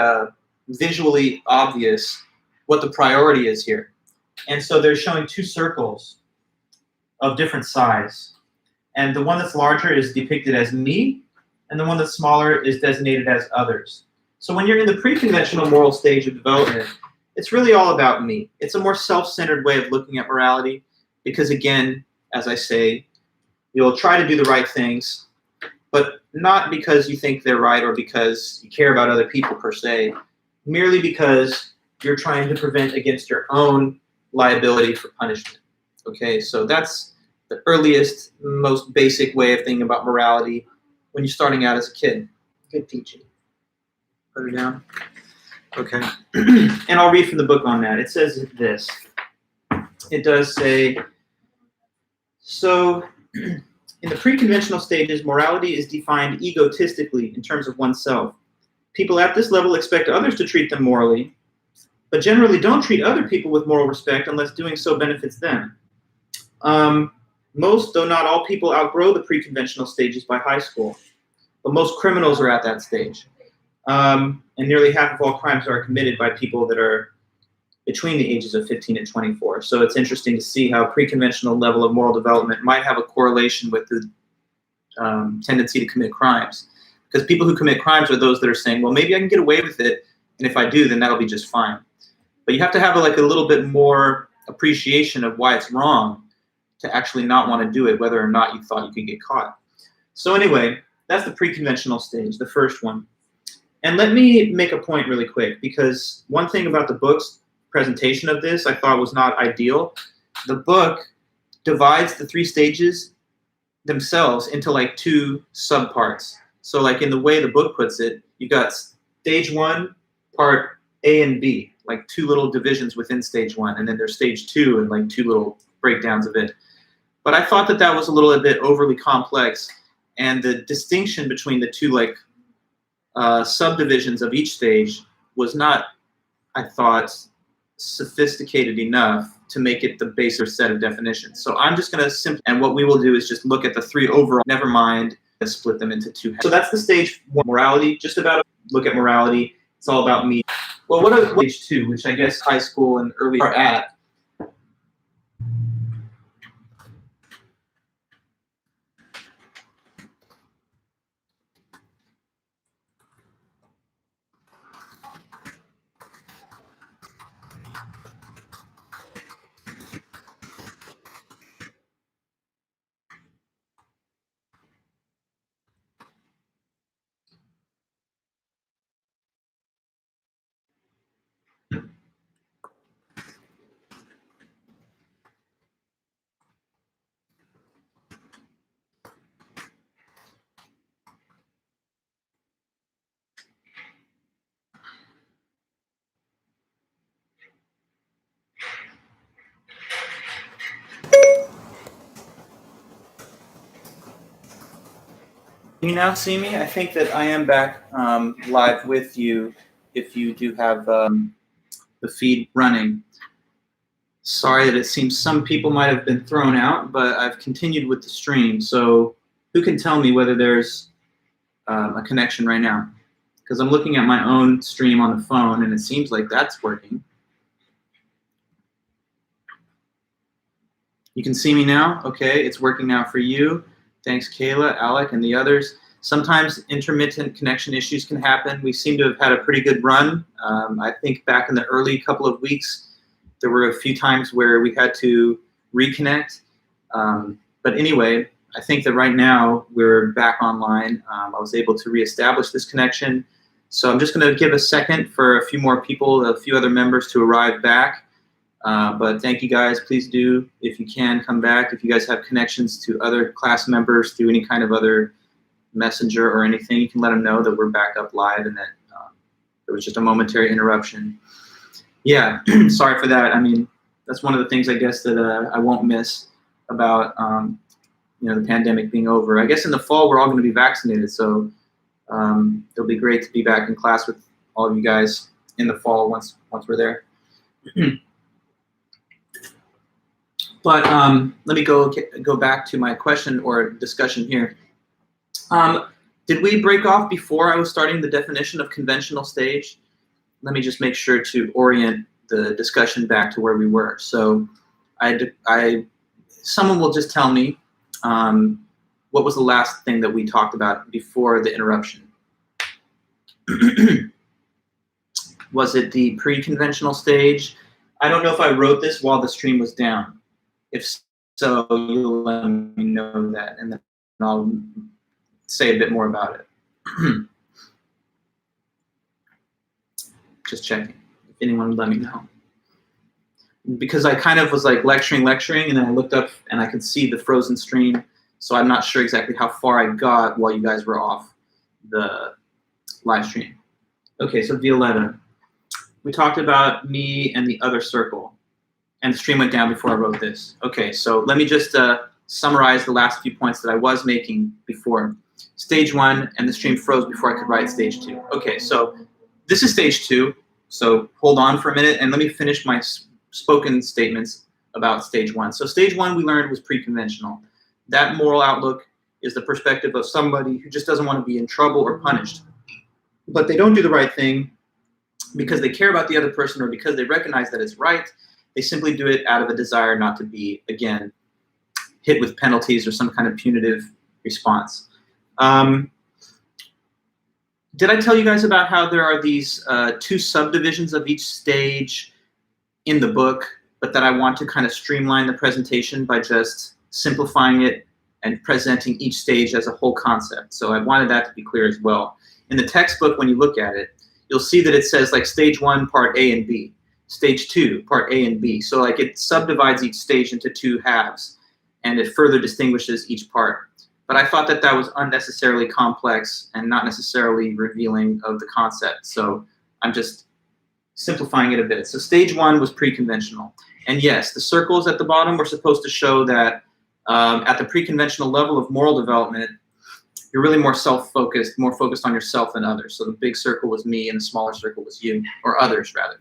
visually obvious what the priority is here. And so they're showing 2 circles of different size. And the one that's larger is depicted as me, and the one that's smaller is designated as others. So when you're in the pre-conventional moral stage of development, it's really all about me. It's a more self-centered way of looking at morality because, again, as I say, you'll try to do the right things, but not because you think they're right or because you care about other people per se, merely because you're trying to prevent against your own liability for punishment. Okay, so that's the earliest, most basic way of thinking about morality when you're starting out as a kid. Good teaching. Put her down. Okay. And I'll read from the book on that. It says this. it does say, so in the pre-conventional stages, morality is defined egotistically in terms of oneself. People at this level expect others to treat them morally, but generally don't treat other people with moral respect unless doing so benefits them. Most, though not all, people outgrow the pre-conventional stages by high school, but most criminals are at that stage. And nearly half of all crimes are committed by people that are between the ages of 15 and 24. So it's interesting to see how pre-conventional level of moral development might have a correlation with the tendency to commit crimes. Because people who commit crimes are those that are saying, well, maybe I can get away with it, and if I do, then that'll be just fine. But you have to have like a little bit more appreciation of why it's wrong to actually not want to do it, whether or not you thought you could get caught. So anyway, that's the pre-conventional stage, the first one. And let me make a point really quick, because one thing about the book's presentation of this I thought was not ideal. The book divides the 3 stages themselves into like 2 subparts. So like in the way the book puts it, you've got stage 1, part A and B, like 2 little divisions within stage 1, and then there's stage 2 and like 2 little breakdowns of it. But I thought that that was a little bit overly complex, and the distinction between the 2 like subdivisions of each stage was not, I thought, sophisticated enough to make it the baser set of definitions. So I'm just going to simply, and what we will do is just look at the 3 overall, never mind, and split them into 2. So that's the stage 1, morality, just about look at morality. It's all about me. Well, what are stage 2, which I guess high school and early are at? Can you now see me? I think that I am back live with you if you do have the feed running. Sorry that it seems some people might have been thrown out, but I've continued with the stream. So who can tell me whether there's a connection right now? Because I'm looking at my own stream on the phone, and it seems like that's working. You can see me now? Okay, it's working now for you. Thanks, Kayla, Alec, and the others. Sometimes intermittent connection issues can happen. We seem to have had a pretty good run. I think back in the early couple of weeks, there were a few times where we had to reconnect. But anyway, I think that right now we're back online. I was able to reestablish this connection. So I'm just going to give a second for a few more people, a few other members to arrive back. But thank you guys. Please do, if you can, come back. If you guys have connections to other class members through any kind of other messenger or anything, you can let them know that we're back up live and that there was just a momentary interruption. Yeah, sorry for that. I mean, that's one of the things I guess that I won't miss about the pandemic being over. I guess in the fall we're all going to be vaccinated, so it'll be great to be back in class with all of you guys in the fall once we're there. But let me go back to my question or discussion here. Did we break off before I was starting the definition of conventional stage? Let me just make sure to orient the discussion back to where we were. So someone will just tell me what was the last thing that we talked about before the interruption? Was it the pre-conventional stage? I don't know if I wrote this while the stream was down. If so, you'll let me know that, and then I'll say a bit more about it. Just checking if anyone would let me know. Because I kind of was like lecturing, and then I looked up and I could see the frozen stream, so I'm not sure exactly how far I got while you guys were off the live stream. Okay, so Violetta, we talked about me and the other circle. and the stream went down before I wrote this. Okay, so let me just summarize the last few points that I was making before. Stage 1, and the stream froze before I could write stage 2. Okay, so this is stage 2, so hold on for a minute, and let me finish my spoken statements about stage 1. So stage 1 we learned was pre-conventional. That moral outlook is the perspective of somebody who just doesn't want to be in trouble or punished. But they don't do the right thing because they care about the other person or because they recognize that it's right. They simply do it out of a desire not to be, again, hit with penalties or some kind of punitive response. Did I tell you guys about how there are these 2 subdivisions of each stage in the book, but that I want to kind of streamline the presentation by just simplifying it and presenting each stage as a whole concept? So I wanted that to be clear as well. In the textbook, when you look at it, you'll see that it says like stage 1, part A and B, stage 2, part A and B. So like it subdivides each stage into 2 halves, and it further distinguishes each part. But I thought that that was unnecessarily complex and not necessarily revealing of the concept. So I'm just simplifying it a bit. So stage 1 was pre-conventional. And yes, the circles at the bottom were supposed to show that at the pre-conventional level of moral development, you're really more self-focused, more focused on yourself than others. So the big circle was me and the smaller circle was you, or others rather.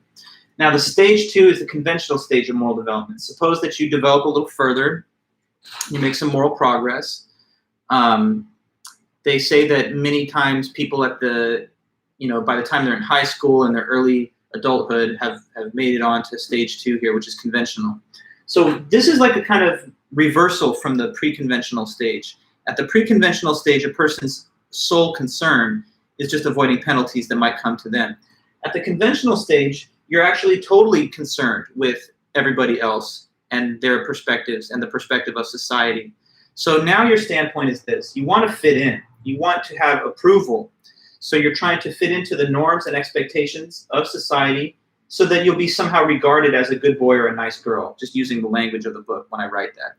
Now the stage 2 is the conventional stage of moral development. Suppose that you develop a little further, you make some moral progress. They say that many times people at the, by the time they're in high school and their early adulthood have made it on to stage 2 here, which is conventional. So this is like a kind of reversal from the pre-conventional stage. At the pre-conventional stage, a person's sole concern is just avoiding penalties that might come to them. At the conventional stage, you're actually totally concerned with everybody else and their perspectives and the perspective of society. So now your standpoint is this: you want to fit in, you want to have approval. So you're trying to fit into the norms and expectations of society so that you'll be somehow regarded as a good boy or a nice girl, just using the language of the book when I write that.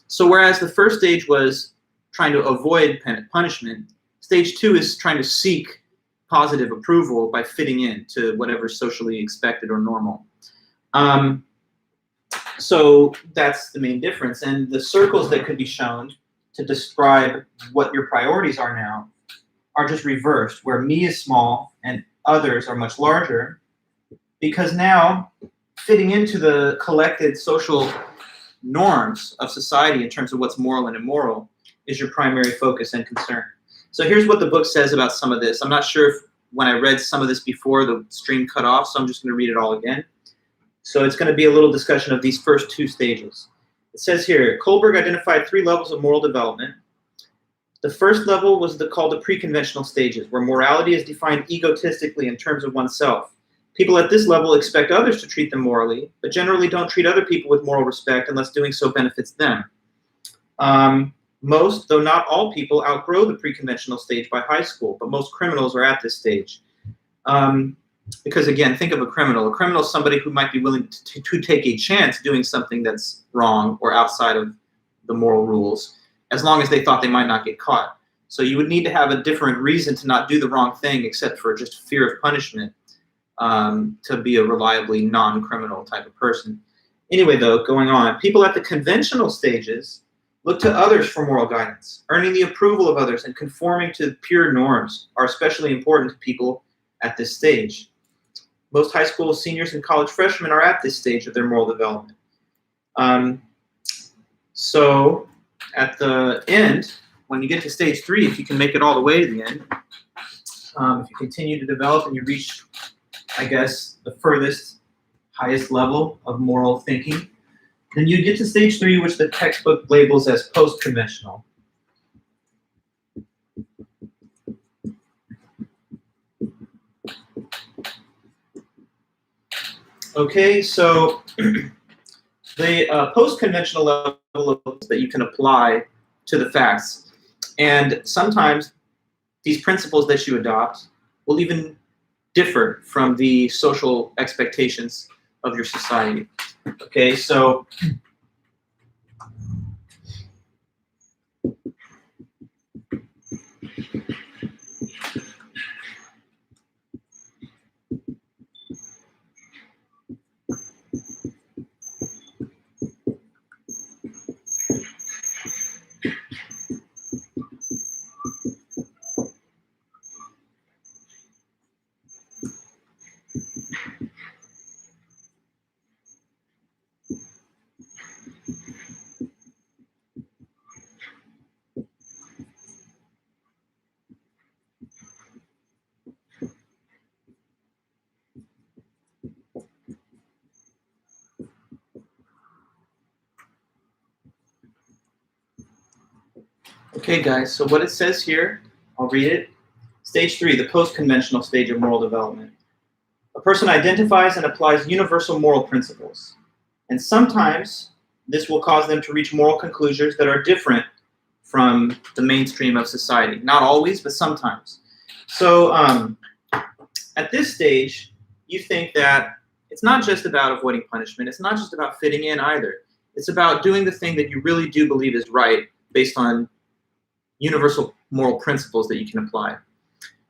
So whereas the first stage was trying to avoid punishment, stage 2 is trying to seek positive approval by fitting in to whatever's socially expected or normal. So that's the main difference. And the circles that could be shown to describe what your priorities are now are just reversed, where me is small and others are much larger, because now fitting into the collected social norms of society in terms of what's moral and immoral is your primary focus and concern. So here's what the book says about some of this. I'm not sure if when I read some of this before, the stream cut off, so I'm just going to read it all again. So it's going to be a little discussion of these first 2 stages. It says here, Kohlberg identified 3 levels of moral development. The first level was called the pre-conventional stages, where morality is defined egotistically in terms of oneself. People at this level expect others to treat them morally, but generally don't treat other people with moral respect unless doing so benefits them. Most, though not all people, outgrow the pre-conventional stage by high school, but most criminals are at this stage. Because again, think of a criminal. A criminal is somebody who might be willing to take a chance doing something that's wrong or outside of the moral rules, as long as they thought they might not get caught. So you would need to have a different reason to not do the wrong thing except for just fear of punishment to be a reliably non-criminal type of person. Anyway, though, going on, people at the conventional stages look to others for moral guidance. Earning the approval of others and conforming to pure norms are especially important to people at this stage. Most high school seniors and college freshmen are at this stage of their moral development. So at the end, when you get to stage 3, if you can make it all the way to the end, if you continue to develop and you reach, I guess, the furthest, highest level of moral thinking, then you get to stage 3, which the textbook labels as post-conventional. Okay, so the post-conventional level that you can apply to the facts. And sometimes these principles that you adopt will even differ from the social expectations of your society. Okay, so Okay, guys, so what it says here, I'll read it. Stage 3, the post-conventional stage of moral development. A person identifies and applies universal moral principles. And sometimes this will cause them to reach moral conclusions that are different from the mainstream of society. Not always, but sometimes. So at this stage, you think that it's not just about avoiding punishment. It's not just about fitting in either. It's about doing the thing that you really do believe is right based on universal moral principles that you can apply.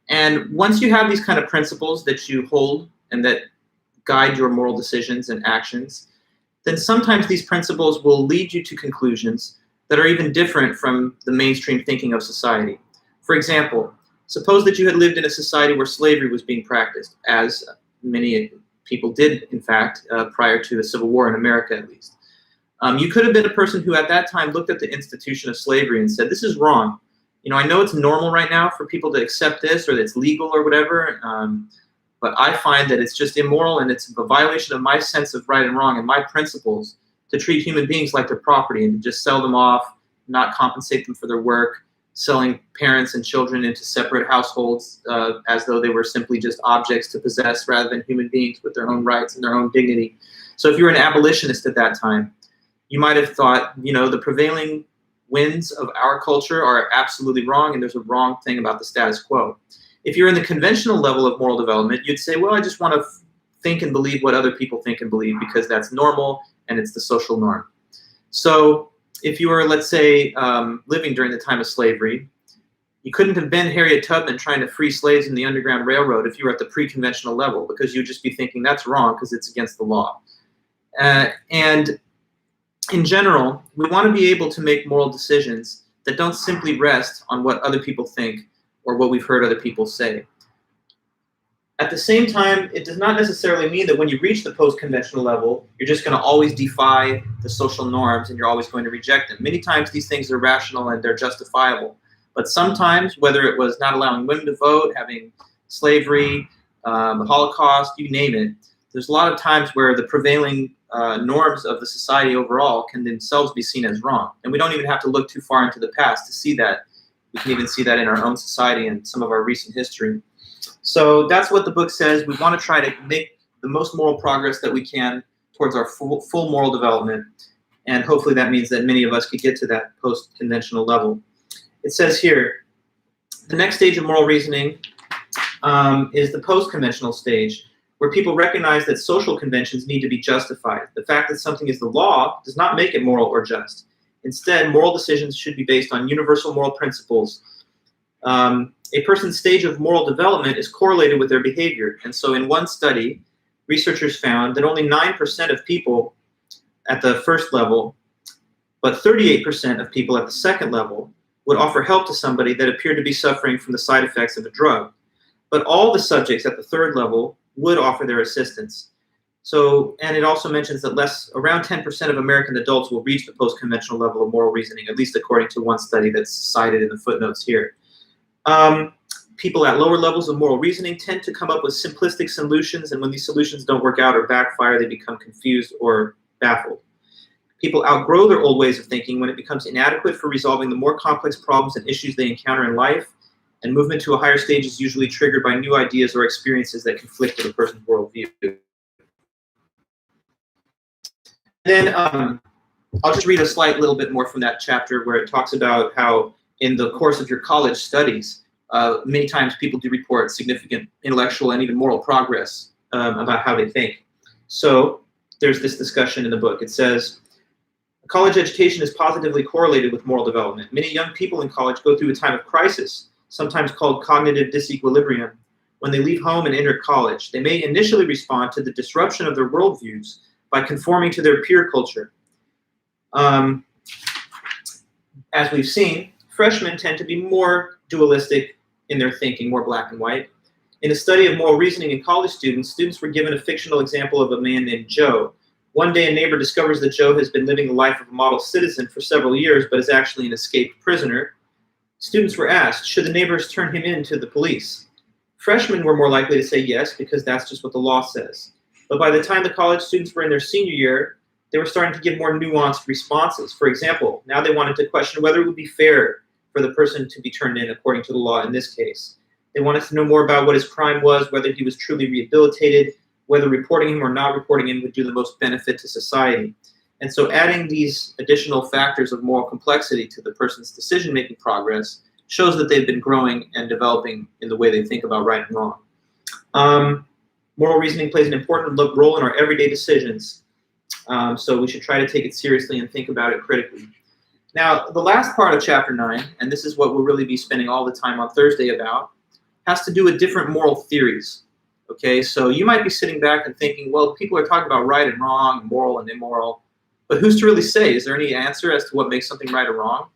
And once you have these kind of principles that you hold and that guide your moral decisions and actions, then sometimes these principles will lead you to conclusions that are even different from the mainstream thinking of society. For example, suppose that you had lived in a society where slavery was being practiced, as many people did, in fact, prior to the Civil War in America at least. You could have been a person who at that time looked at the institution of slavery and said, this is wrong. I know it's normal right now for people to accept this or that it's legal or whatever, but I find that it's just immoral and it's a violation of my sense of right and wrong and my principles to treat human beings like their property and to just sell them off, not compensate them for their work, selling parents and children into separate households as though they were simply just objects to possess rather than human beings with their own rights and their own dignity. So if you were an abolitionist at that time, you might have thought, the prevailing winds of our culture are absolutely wrong and there's a wrong thing about the status quo. If you're in the conventional level of moral development, you'd say, well, I just want to think and believe what other people think and believe because that's normal and it's the social norm. So if you were, let's say, living during the time of slavery, you couldn't have been Harriet Tubman trying to free slaves in the Underground Railroad if you were at the pre-conventional level because you'd just be thinking that's wrong because it's against the law. And in general, we want to be able to make moral decisions that don't simply rest on what other people think or what we've heard other people say. At the same time, it does not necessarily mean that when you reach the post-conventional level, you're just going to always defy the social norms and you're always going to reject them. Many times these things are rational and they're justifiable. But sometimes, whether it was not allowing women to vote, having slavery, the Holocaust, you name it, there's a lot of times where the prevailing norms of the society overall can themselves be seen as wrong. And we don't even have to look too far into the past to see that. We can even see that in our own society and some of our recent history. So that's what the book says. We want to try to make the most moral progress that we can towards our full moral development. And hopefully that means that many of us could get to that post-conventional level. It says here, the next stage of moral reasoning is the post-conventional stage, where people recognize that social conventions need to be justified. The fact that something is the law does not make it moral or just. Instead, moral decisions should be based on universal moral principles. A person's stage of moral development is correlated with their behavior. And so in one study, researchers found that only 9% of people at the first level, but 38% of people at the second level would offer help to somebody that appeared to be suffering from the side effects of a drug. But all the subjects at the third level would offer their assistance. So, and it also mentions that around 10% of American adults will reach the post-conventional level of moral reasoning, at least according to one study that's cited in the footnotes here. People at lower levels of moral reasoning tend to come up with simplistic solutions, and when these solutions don't work out or backfire, they become confused or baffled. People outgrow their old ways of thinking when it becomes inadequate for resolving the more complex problems and issues they encounter in life, and movement to a higher stage is usually triggered by new ideas or experiences that conflict with a person's worldview. Then I'll just read a slight little bit more from that chapter where it talks about how in the course of your college studies, many times people do report significant intellectual and even moral progress about how they think. So there's this discussion in the book. It says, college education is positively correlated with moral development. Many young people in college go through a time of crisis, sometimes called cognitive disequilibrium. When they leave home and enter college, they may initially respond to the disruption of their worldviews by conforming to their peer culture. As we've seen, freshmen tend to be more dualistic in their thinking, more black and white. In a study of moral reasoning in college students were given a fictional example of a man named Joe. One day a neighbor discovers that Joe has been living the life of a model citizen for several years, but is actually an escaped prisoner. Students were asked, should the neighbors turn him in to the police? Freshmen were more likely to say yes, because that's just what the law says. But by the time the college students were in their senior year, they were starting to give more nuanced responses. For example, now they wanted to question whether it would be fair for the person to be turned in according to the law in this case. They wanted to know more about what his crime was, whether he was truly rehabilitated, whether reporting him or not reporting him would do the most benefit to society. And so adding these additional factors of moral complexity to the person's decision-making progress shows that they've been growing and developing in the way they think about right and wrong. Moral reasoning plays an important role in our everyday decisions. So we should try to take it seriously and think about it critically. Now, the last part of Chapter 9, and this is what we'll really be spending all the time on Thursday about, has to do with different moral theories. Okay, so you might be sitting back and thinking, well, people are talking about right and wrong, moral and immoral, but who's to really say? Is there any answer as to what makes something right or wrong?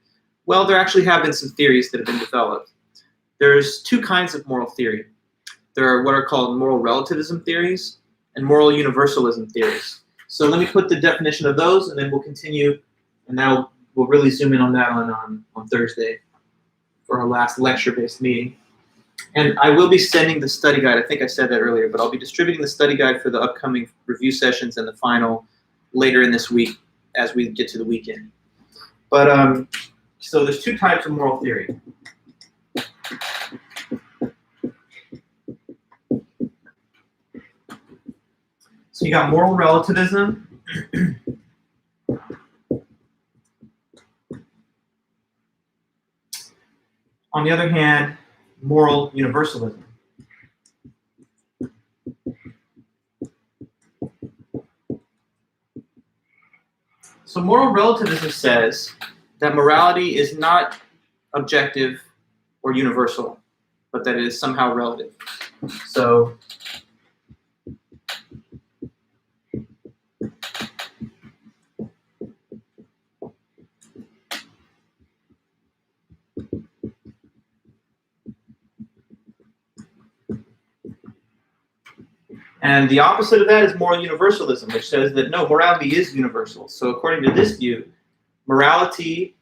Well, there actually have been some theories that have been developed. There's two kinds of moral theory. There are what are called moral relativism theories and moral universalism theories. So let me put the definition of those, and then we'll continue, and now we'll really zoom in on that on Thursday for our last lecture-based meeting. And I will be sending the study guide. I think I said that earlier, but I'll be distributing the study guide for the upcoming review sessions and the final later in this week as we get to the weekend. But so there's two types of moral theory. So you got moral relativism. On the other hand, moral universalism. So moral relativism says that morality is not objective or universal, but that it is somehow relative. So and the opposite of that is moral universalism, which says that no, morality is universal. So according to this view, morality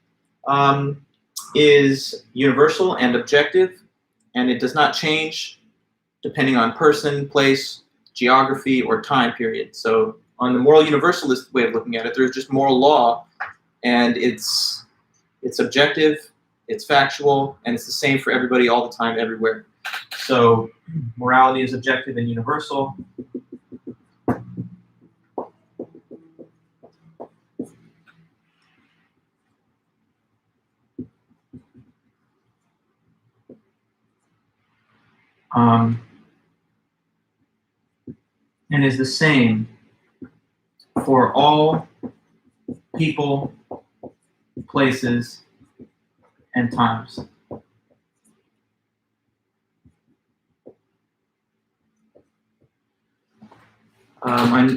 is universal and objective, and it does not change depending on person, place, geography, or time period. So on the moral universalist way of looking at it, there's just moral law, and it's objective, it's factual, and it's the same for everybody all the time, everywhere. So morality is objective and universal. And is the same for all people, places, and times.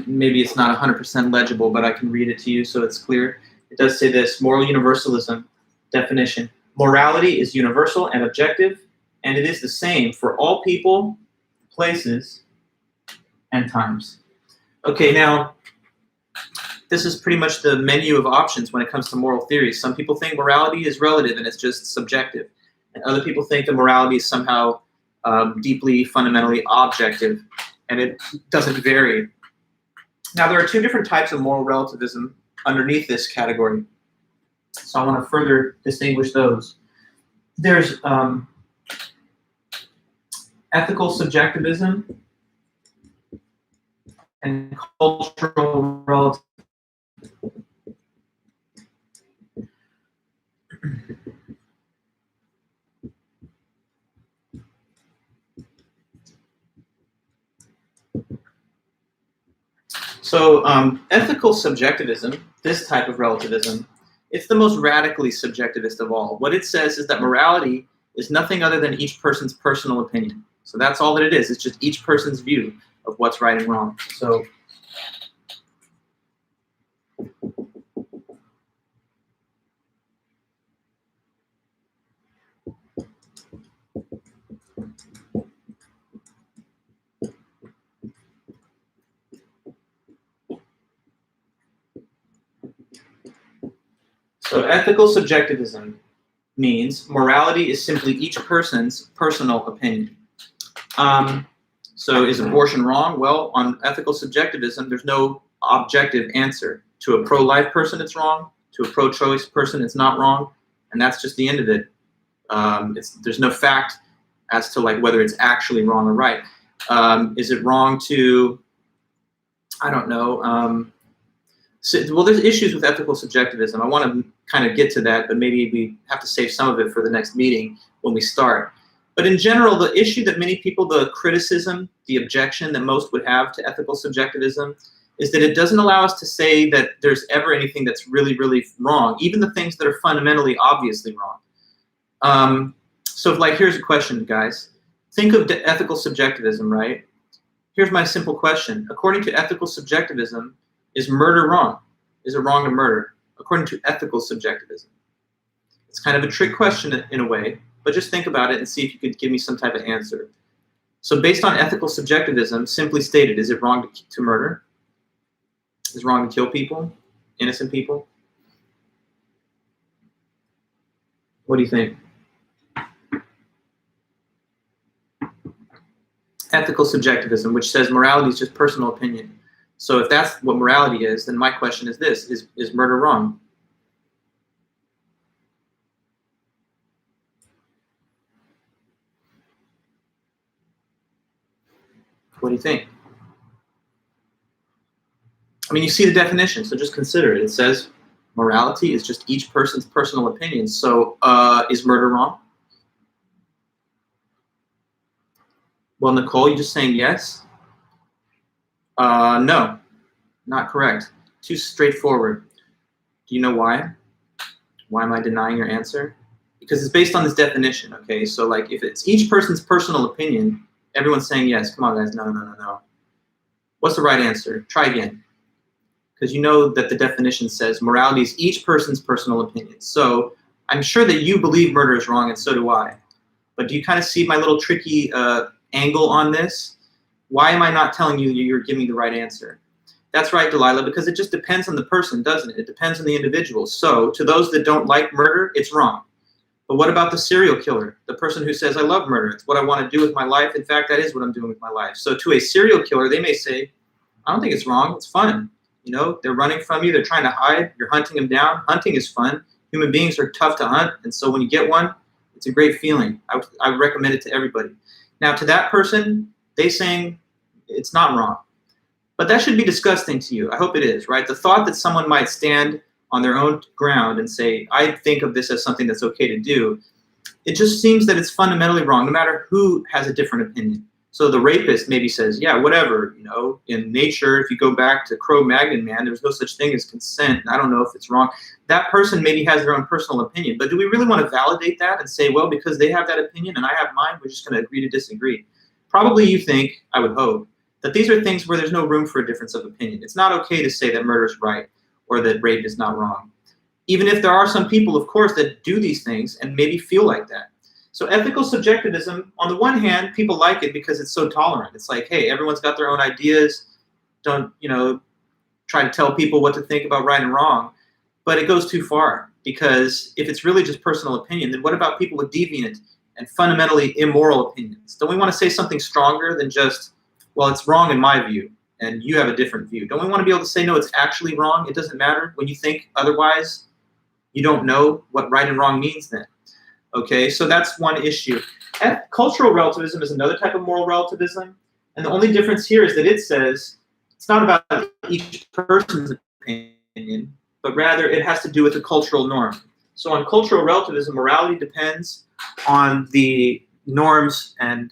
Maybe it's not 100% legible, but I can read it to you so it's clear. It does say this: moral universalism definition. Morality is universal and objective, and it is the same for all people, places, and times. Okay, now, this is pretty much the menu of options when it comes to moral theories. Some people think morality is relative and it's just subjective. And other people think that morality is somehow deeply, fundamentally objective, and it doesn't vary. Now, there are two different types of moral relativism underneath this category. So I want to further distinguish those. There's ethical subjectivism and cultural relativism. So ethical subjectivism, this type of relativism, it's the most radically subjectivist of all. What it says is that morality is nothing other than each person's personal opinion. So that's all that it is. It's just each person's view of what's right and wrong. So ethical subjectivism means morality is simply each person's personal opinion. So is abortion wrong? Well, on ethical subjectivism, there's no objective answer. To a pro-life person, it's wrong. To a pro-choice person, it's not wrong. And that's just the end of it. There's no fact as to like whether it's actually wrong or right. Is it wrong to, I don't know. Well, there's issues with ethical subjectivism. I want to kind of get to that, but maybe we have to save some of it for the next meeting when we start. But in general, the issue that many people, the criticism, the objection that most would have to ethical subjectivism is that it doesn't allow us to say that there's ever anything that's really, really wrong, even the things that are fundamentally obviously wrong. So like, here's a question, guys. Think of ethical subjectivism, right? Here's my simple question. According to ethical subjectivism, is murder wrong? Is it wrong to murder? According to ethical subjectivism. It's kind of a trick question in a way, but just think about it and see if you could give me some type of answer. So based on ethical subjectivism, simply stated, is it wrong to murder? Is it wrong to kill people, innocent people? What do you think? Ethical subjectivism, which says morality is just personal opinion. So if that's what morality is, then my question is this, is murder wrong? What do you think? I mean, you see the definition, so just consider it. It says morality is just each person's personal opinion. So is murder wrong? Well, Nicole, you're just saying yes? No, not correct. Too straightforward. Do you know why? Why am I denying your answer? Because it's based on this definition, okay? So like if it's each person's personal opinion, everyone's saying yes. Come on, guys. No, no, no, no. What's the right answer? Try again. Because you know that the definition says morality is each person's personal opinion. So I'm sure that you believe murder is wrong, and so do I. But do you kind of see my little tricky angle on this? Why am I not telling you you're giving me the right answer? That's right, Delilah, because it just depends on the person, doesn't it? It depends on the individual. So to those that don't like murder, it's wrong. But what about the serial killer? The person who says, I love murder. It's what I want to do with my life. In fact, that is what I'm doing with my life. So to a serial killer, they may say, I don't think it's wrong. It's fun. You know, they're running from you. They're trying to hide. You're hunting them down. Hunting is fun. Human beings are tough to hunt. And so when you get one, it's a great feeling. I would recommend it to everybody. Now, to that person, they saying it's not wrong. But that should be disgusting to you. I hope it is, right? The thought that someone might stand on their own ground and say, I think of this as something that's okay to do, it just seems that it's fundamentally wrong, no matter who has a different opinion. So the rapist maybe says, yeah, whatever, you know, in nature, if you go back to Cro-Magnon man, there's no such thing as consent. I don't know if it's wrong. That person maybe has their own personal opinion. But do we really want to validate that and say, well, because they have that opinion and I have mine, we're just going to agree to disagree? Probably you think, I would hope, that these are things where there's no room for a difference of opinion. It's not okay to say that murder is right or that rape is not wrong. Even if there are some people, of course, that do these things and maybe feel like that. So ethical subjectivism, on the one hand, people like it because it's so tolerant. It's like, hey, everyone's got their own ideas. Don't, you know, try to tell people what to think about right and wrong. But it goes too far, because if it's really just personal opinion, then what about people with deviant and fundamentally immoral opinions? Don't we want to say something stronger than just, well, it's wrong in my view, and you have a different view? Don't we want to be able to say, no, it's actually wrong? It doesn't matter. When you think otherwise, you don't know what right and wrong means then. Okay, so that's one issue. Cultural relativism is another type of moral relativism. And the only difference here is that it says it's not about each person's opinion, but rather it has to do with the cultural norm. So on cultural relativism, morality depends on the norms and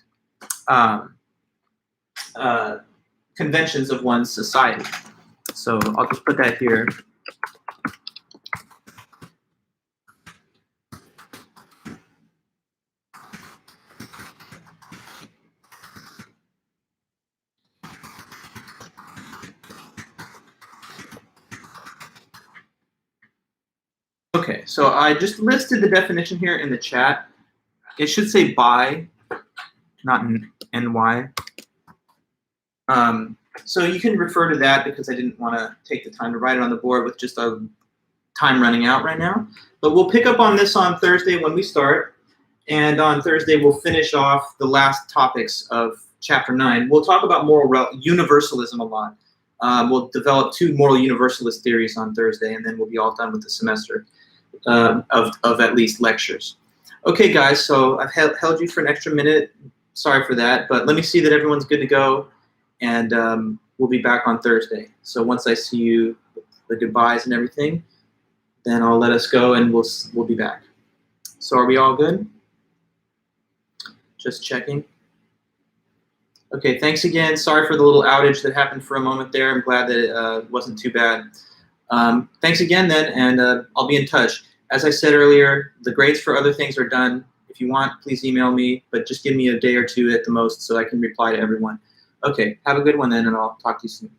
conventions of one's society. So I'll just put that here. Okay, so I just listed the definition here in the chat. It should say by, not NY. So you can refer to that because I didn't want to take the time to write it on the board with just a time running out right now. But we'll pick up on this on Thursday when we start. And on Thursday, we'll finish off the last topics of Chapter 9. We'll talk about moral universalism a lot. We'll develop 2 moral universalist theories on Thursday, and then we'll be all done with the semester of at least lectures. Okay, guys, so I've held you for an extra minute. Sorry for that, but let me see that everyone's good to go, and we'll be back on Thursday. So once I see you, the goodbyes and everything, then I'll let us go, and we'll be back. So are we all good? Just checking. Okay, thanks again. Sorry for the little outage that happened for a moment there. I'm glad that it wasn't too bad. Thanks again then, and I'll be in touch. As I said earlier, the grades for other things are done. If you want, please email me, but just give me a day or two at the most so I can reply to everyone. Okay, have a good one then, and I'll talk to you soon.